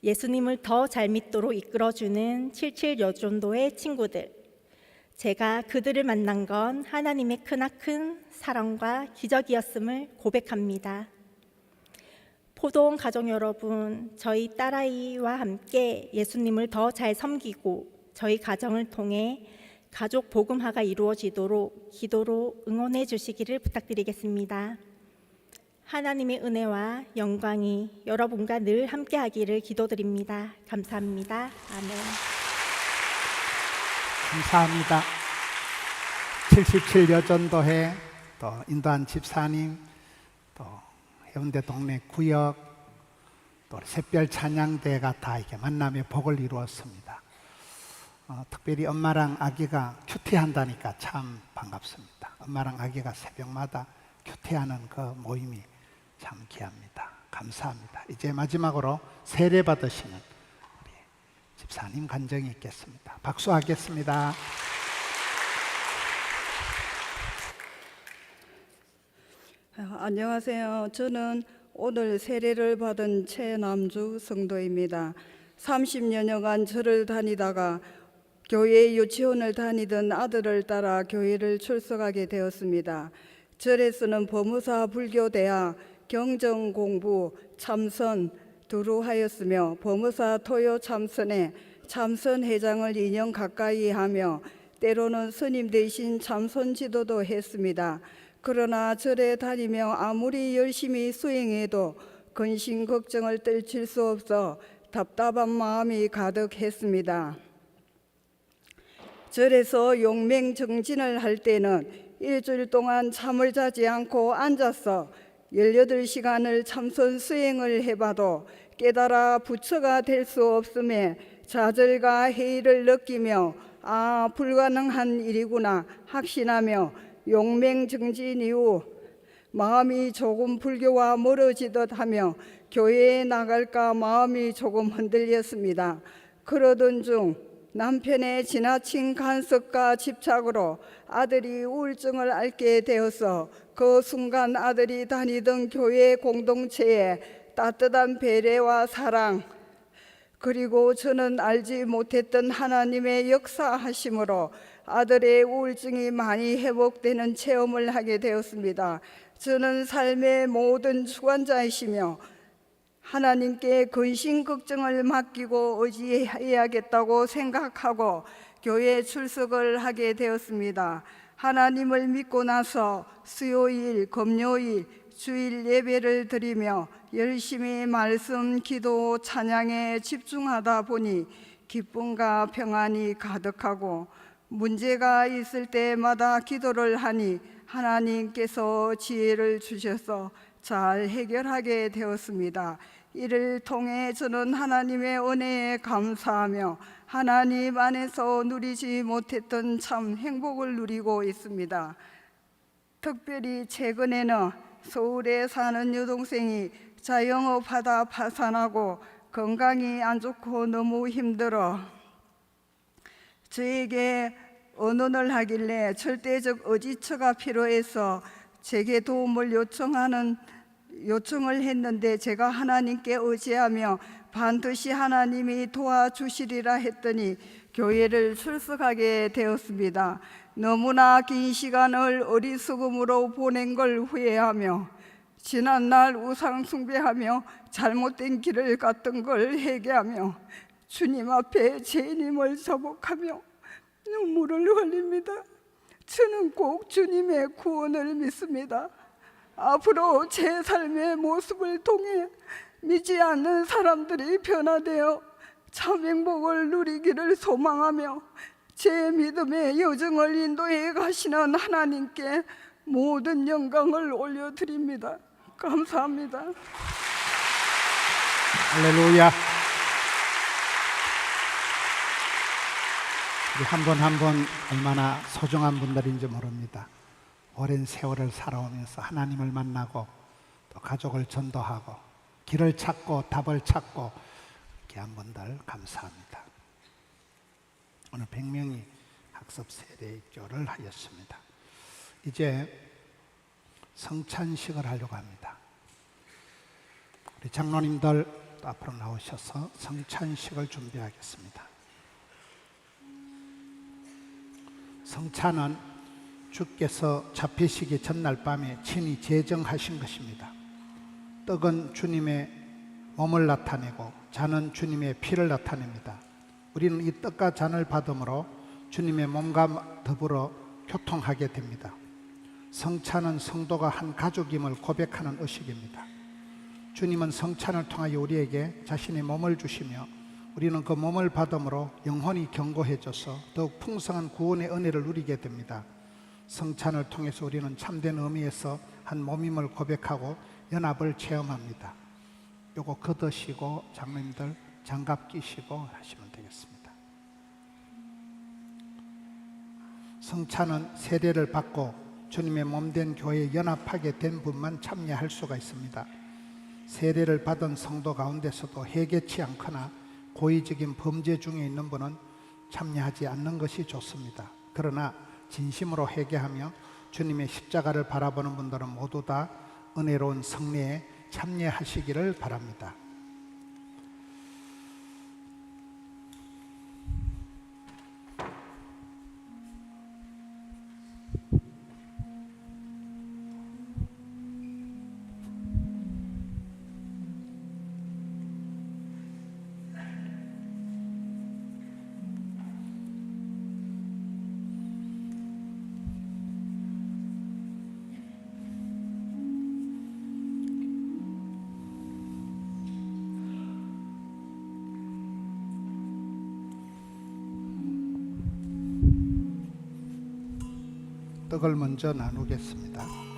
예수님을 더 잘 믿도록 이끌어주는 77 여전도의 친구들, 제가 그들을 만난 건 하나님의 크나큰 사랑과 기적이었음을 고백합니다. 포도원 가족 여러분, 저희 딸아이와 함께 예수님을 더 잘 섬기고 저희 가정을 통해 가족 복음화가 이루어지도록 기도로 응원해 주시기를 부탁드리겠습니다. 하나님의 은혜와 영광이 여러분과 늘 함께하기를 기도드립니다. 감사합니다. 아멘. 감사합니다. 77 여전도회, 또 인도한 집사님, 또 해운대 동네 구역, 또 샛별 찬양대가 다 이렇게 만남의 복을 이루었습니다. 특별히 엄마랑 아기가 큐티한다니까 참 반갑습니다. 엄마랑 아기가 새벽마다 큐티하는 그 모임이 참 귀합니다. 감사합니다. 이제 마지막으로 세례 받으시는 우리 집사님 간증이 있겠습니다. 박수하겠습니다. 안녕하세요. 저는 오늘 세례를 받은 최남주 성도입니다. 30여년간 절을 다니다가 교회 유치원을 다니던 아들을 따라 교회를 출석하게 되었습니다. 절에서는 법무사 불교대학 경정공부 참선 두루 하였으며 법무사 토요 참선에 참선회장을 2년 가까이 하며 때로는 스님 대신 참선 지도도 했습니다. 그러나 절에 다니며 아무리 열심히 수행해도 근심 걱정을 떨칠 수 없어 답답한 마음이 가득했습니다. 절에서 용맹정진을 할 때는 일주일 동안 잠을 자지 않고 앉아서 18시간을 참선 수행을 해봐도 깨달아 부처가 될 수 없음에 좌절과 해이를 느끼며 불가능한 일이구나 확신하며 용맹정진 이후 마음이 조금 불교와 멀어지듯 하며 교회에 나갈까 마음이 조금 흔들렸습니다. 그러던 중 남편의 지나친 간섭과 집착으로 아들이 우울증을 앓게 되어서 그 순간 아들이 다니던 교회 공동체에 따뜻한 배려와 사랑, 그리고 저는 알지 못했던 하나님의 역사하심으로 아들의 우울증이 많이 회복되는 체험을 하게 되었습니다. 저는 삶의 모든 주관자이시며 하나님께 근심 걱정을 맡기고 의지해야겠다고 생각하고 교회 출석을 하게 되었습니다. 하나님을 믿고 나서 수요일, 금요일, 주일 예배를 드리며 열심히 말씀, 기도, 찬양에 집중하다 보니 기쁨과 평안이 가득하고 문제가 있을 때마다 기도를 하니 하나님께서 지혜를 주셔서 잘 해결하게 되었습니다. 이를 통해 저는 하나님의 은혜에 감사하며 하나님 안에서 누리지 못했던 참 행복을 누리고 있습니다. 특별히 최근에는 서울에 사는 여동생이 자영업하다 파산하고 건강이 안 좋고 너무 힘들어 저에게 언언을 하길래 절대적 의지처가 필요해서 제게 도움을 요청을 했는데 제가 하나님께 의지하며 반드시 하나님이 도와주시리라 했더니 교회를 출석하게 되었습니다. 너무나 긴 시간을 어리석음으로 보낸 걸 후회하며 지난날 우상 숭배하며 잘못된 길을 갔던 걸 회개하며 주님 앞에 죄인임을 자복하며 눈물을 흘립니다. 저는 꼭 주님의 구원을 믿습니다. 앞으로 제 삶의 모습을 통해 믿지 않는 사람들이 변화되어 참 행복을 누리기를 소망하며 제 믿음의 여정을 인도해 가시는 하나님께 모든 영광을 올려드립니다. 감사합니다. 할렐루야. 우리 한 분 한 분 얼마나 소중한 분들인지 모릅니다. 오랜 세월을 살아오면서 하나님을 만나고 또 가족을 전도하고 길을 찾고 답을 찾고 이렇게 한 분들 감사합니다. 오늘 100명이 학습 세례 입교를 하였습니다. 이제 성찬식을 하려고 합니다. 우리 장로님들 또 앞으로 나오셔서 성찬식을 준비하겠습니다. 성찬은 주께서 잡히시기 전날 밤에 친히 제정하신 것입니다. 떡은 주님의 몸을 나타내고 잔은 주님의 피를 나타냅니다. 우리는 이 떡과 잔을 받음으로 주님의 몸과 더불어 교통하게 됩니다. 성찬은 성도가 한 가족임을 고백하는 의식입니다. 주님은 성찬을 통하여 우리에게 자신의 몸을 주시며 우리는 그 몸을 받음으로 영혼이 견고해져서 더욱 풍성한 구원의 은혜를 누리게 됩니다. 성찬을 통해서 우리는 참된 의미에서 한 몸임을 고백하고 연합을 체험합니다. 요거 걷으시고 장로님들 장갑 끼시고 하시면 되겠습니다. 성찬은 세례를 받고 주님의 몸된 교회에 연합하게 된 분만 참여할 수가 있습니다. 세례를 받은 성도 가운데서도 회개치 않거나 고의적인 범죄 중에 있는 분은 참여하지 않는 것이 좋습니다. 그러나 진심으로 회개하며 주님의 십자가를 바라보는 분들은 모두 다 은혜로운 성례에 참여하시기를 바랍니다. 떡을 먼저 나누겠습니다.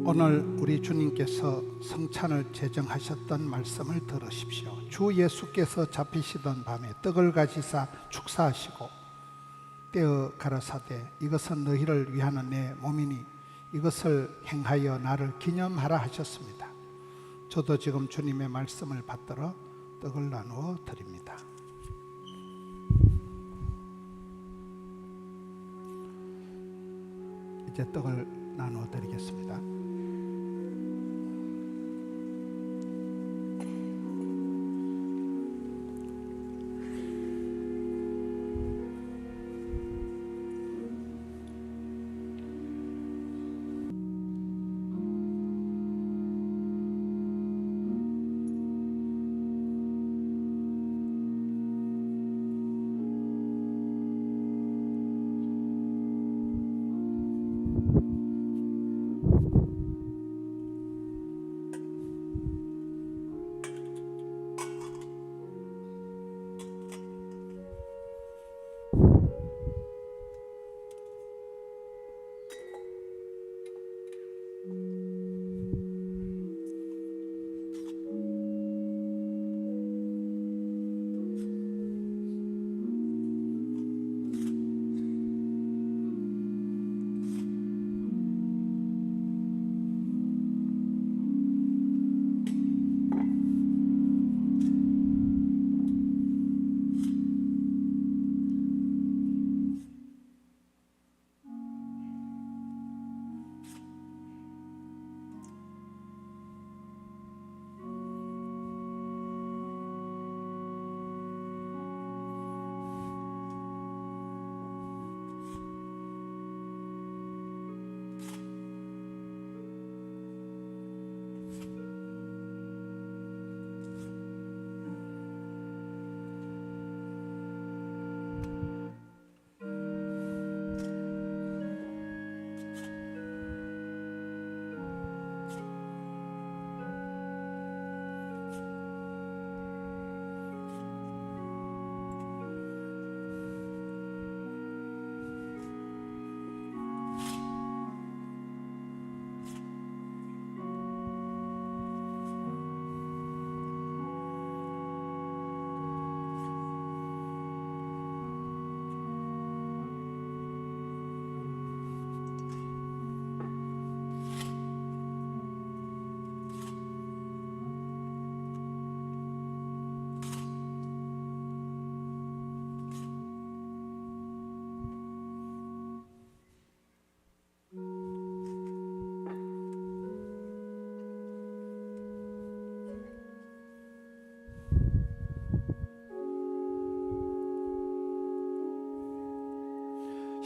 오늘 우리 주님께서 성찬을 제정하셨던 말씀을 들으십시오. 주 예수께서 잡히시던 밤에 떡을 가지사 축사하시고 떼어 가라사대 이것은 너희를 위하는 내 몸이니 이것을 행하여 나를 기념하라 하셨습니다. 저도 지금 주님의 말씀을 받들어 떡을 나누어 드립니다. 이제 떡을 나누어 드리겠습니다.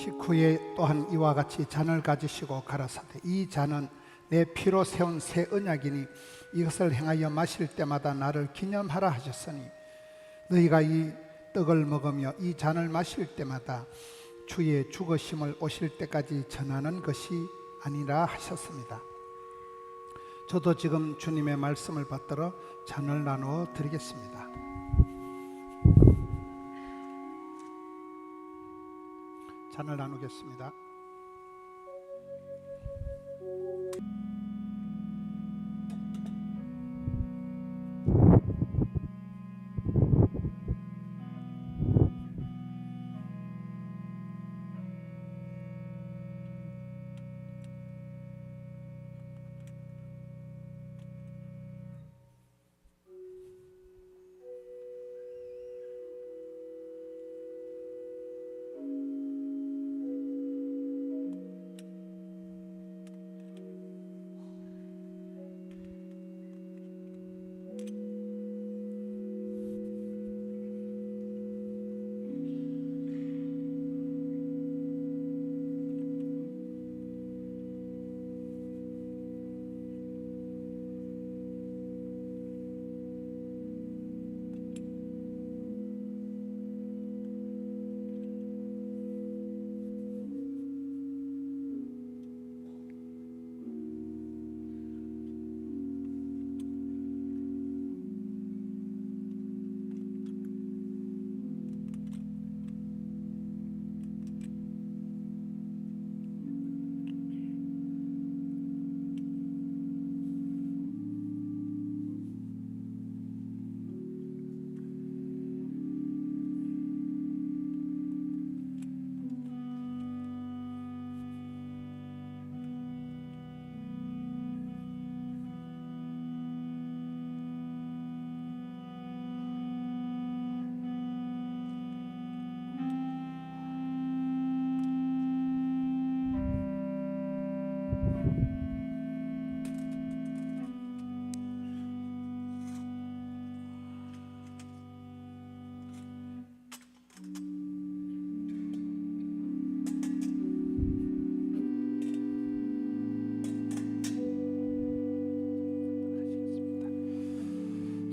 식후에 또한 이와 같이 잔을 가지시고 가라사대 이 잔은 내 피로 세운 새 언약이니 이것을 행하여 마실 때마다 나를 기념하라 하셨으니 너희가 이 떡을 먹으며 이 잔을 마실 때마다 주의 죽으심을 오실 때까지 전하는 것이 아니라 하셨습니다. 저도 지금 주님의 말씀을 받들어 잔을 나누어 드리겠습니다. 잔을 나누겠습니다.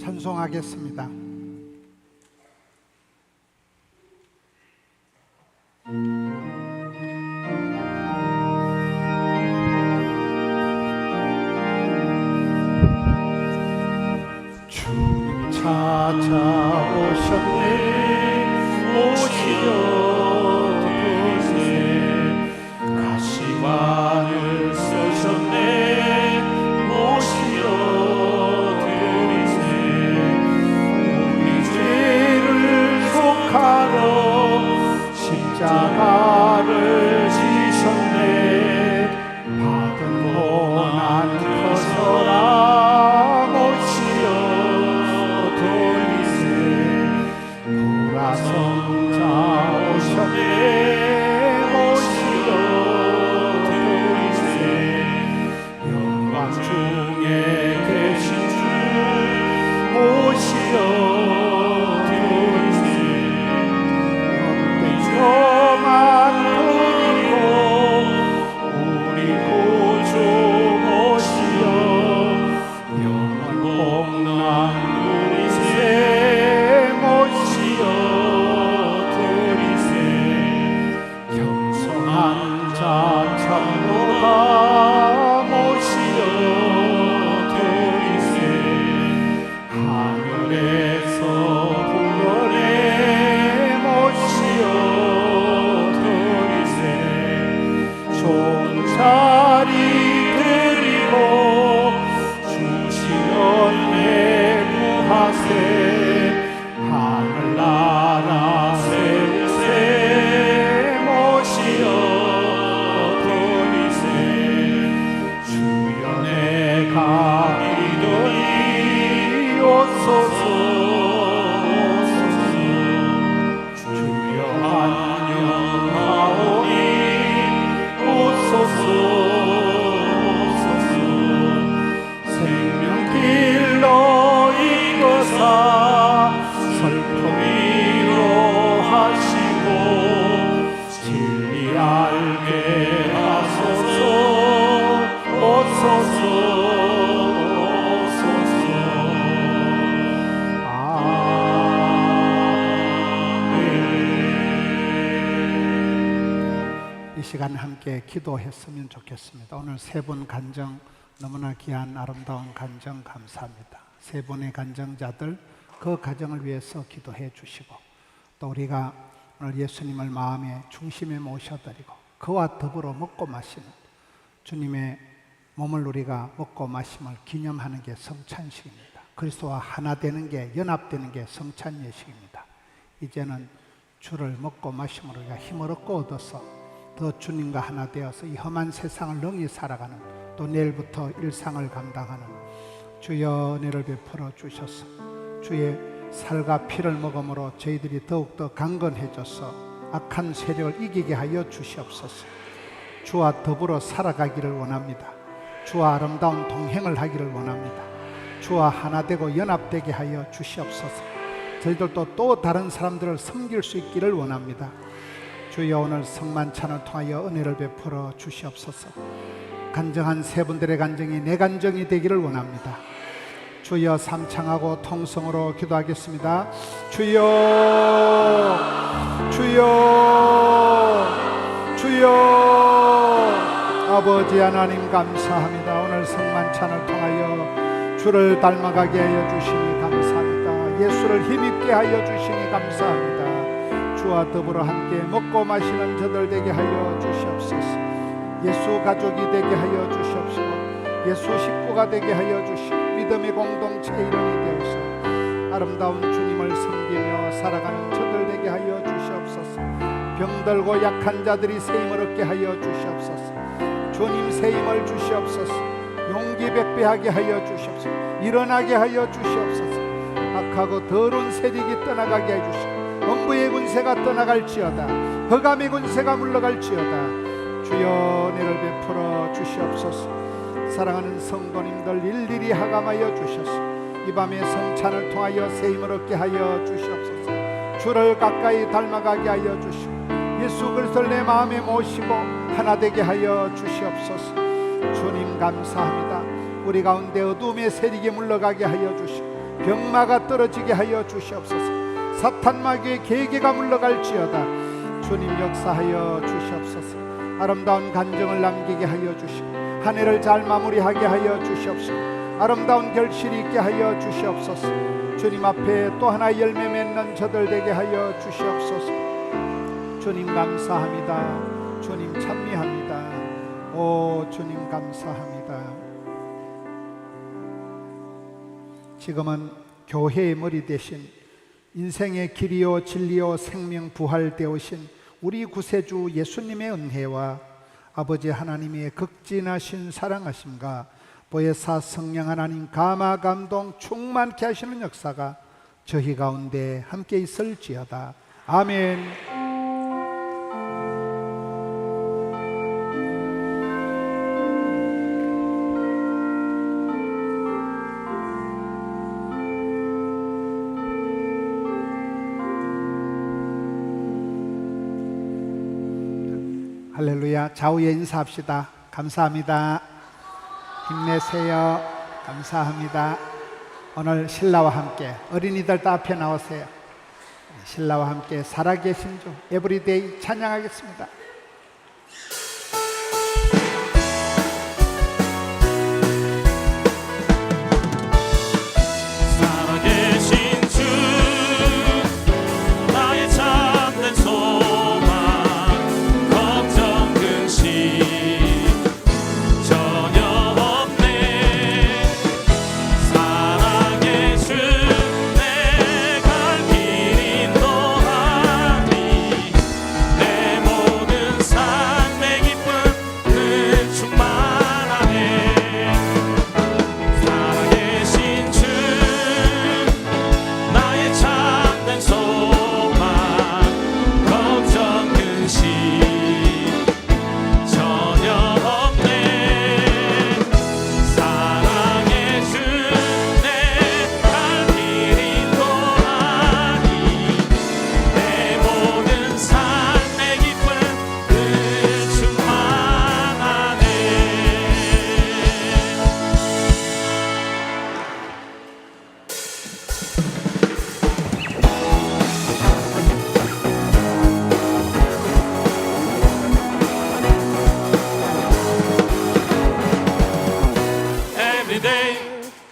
찬송하겠습니다. 주님 찾아오셨네 오시어 드리세 가시관을 쓰셨네 오시어 드리세 우리 죄를 속하러 십자가를 지셨네 받은 고난 커서라 오시어 돌리세 보라성자 함께 기도했으면 좋겠습니다. 오늘 세 분 간증 너무나 귀한 아름다운 간증 감사합니다. 세 분의 간증자들 그 가정을 위해서 기도해 주시고 또 우리가 오늘 예수님을 마음의 중심에 모셔드리고 그와 더불어 먹고 마시는 주님의 몸을 우리가 먹고 마심을 기념하는 게 성찬식입니다. 그리스도와 하나 되는 게 연합되는 게 성찬 예식입니다. 이제는 주를 먹고 마심으로 우리가 힘을 얻고 얻어서 더 주님과 하나 되어서 이 험한 세상을 능히 살아가는 또 내일부터 일상을 감당하는 주여 은혜를 베풀어 주셔서 주의 살과 피를 먹음으로 저희들이 더욱더 강건해져서 악한 세력을 이기게 하여 주시옵소서. 주와 더불어 살아가기를 원합니다. 주와 아름다운 동행을 하기를 원합니다. 주와 하나 되고 연합되게 하여 주시옵소서. 저희들도 또 다른 사람들을 섬길 수 있기를 원합니다. 주여 오늘 성만찬을 통하여 은혜를 베풀어 주시옵소서. 간증한 세 분들의 간증이 내 간증이 되기를 원합니다. 주여 삼창하고 통성으로 기도하겠습니다. 주여 주여 주여 아버지 하나님 감사합니다. 오늘 성만찬을 통하여 주를 닮아가게 하여 주시니 감사합니다. 예수를 힘입게 하여 주시니 감사합니다. 주와 더불어 함께 먹고 마시는 저들 되게 하여 주시옵소서. 예수 가족이 되게 하여 주시옵시고 예수 식구가 되게 하여 주시고 믿음의 공동체의 일원이 되어서 아름다운 주님을 섬기며 살아가는 저들 되게 하여 주시옵소서. 병들고 약한 자들이 새 힘을 얻게 하여 주시옵소서. 주님 새 힘을 주시옵소서. 용기 백배하게 하여 주시옵소서. 일어나게 하여 주시옵소서. 악하고 더러운 세력이 떠나가게 해 주시고 엄부의 군세가 떠나갈지어다. 흑암의 군세가 물러갈지어다. 주여 은혜를 베풀어 주시옵소서. 사랑하는 성도님들 일일이 하감하여 주셔서 이 밤의 성찬을 통하여 새 힘을 얻게 하여 주시옵소서. 주를 가까이 닮아가게 하여 주시고 예수 그리스도를 내 마음에 모시고 하나 되게 하여 주시옵소서. 주님 감사합니다. 우리 가운데 어둠의 세력이 물러가게 하여 주시고 병마가 떨어지게 하여 주시옵소서. 사탄 마귀의 계계가 물러갈지어다. 주님 역사하여 주시옵소서. 아름다운 간증을 남기게 하여 주시고 한 해를 잘 마무리하게 하여 주시옵소서. 아름다운 결실이 있게 하여 주시옵소서. 주님 앞에 또 하나 열매 맺는 저들 되게 하여 주시옵소서. 주님 감사합니다. 주님 찬미합니다. 오 주님 감사합니다. 지금은 교회의 머리 대신 인생의 길이요 진리요 생명 부활되오신 우리 구세주 예수님의 은혜와 아버지 하나님의 극진하신 사랑하심과 보혜사 성령 하나님 감화 감동 충만케 하시는 역사가 저희 가운데 함께 있을지어다. 아멘. 할렐루야. 좌우에 인사합시다. 감사합니다. 힘내세요. 감사합니다. 오늘 신라와 함께 어린이들 다 앞에 나오세요. 신라와 함께 살아계신 주 에브리데이 찬양하겠습니다. 살아계신 주 나의 참된 소망 걱정 근심 전혀 없네. 사랑의 주 내 갈 길 인도하니 내 모든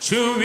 주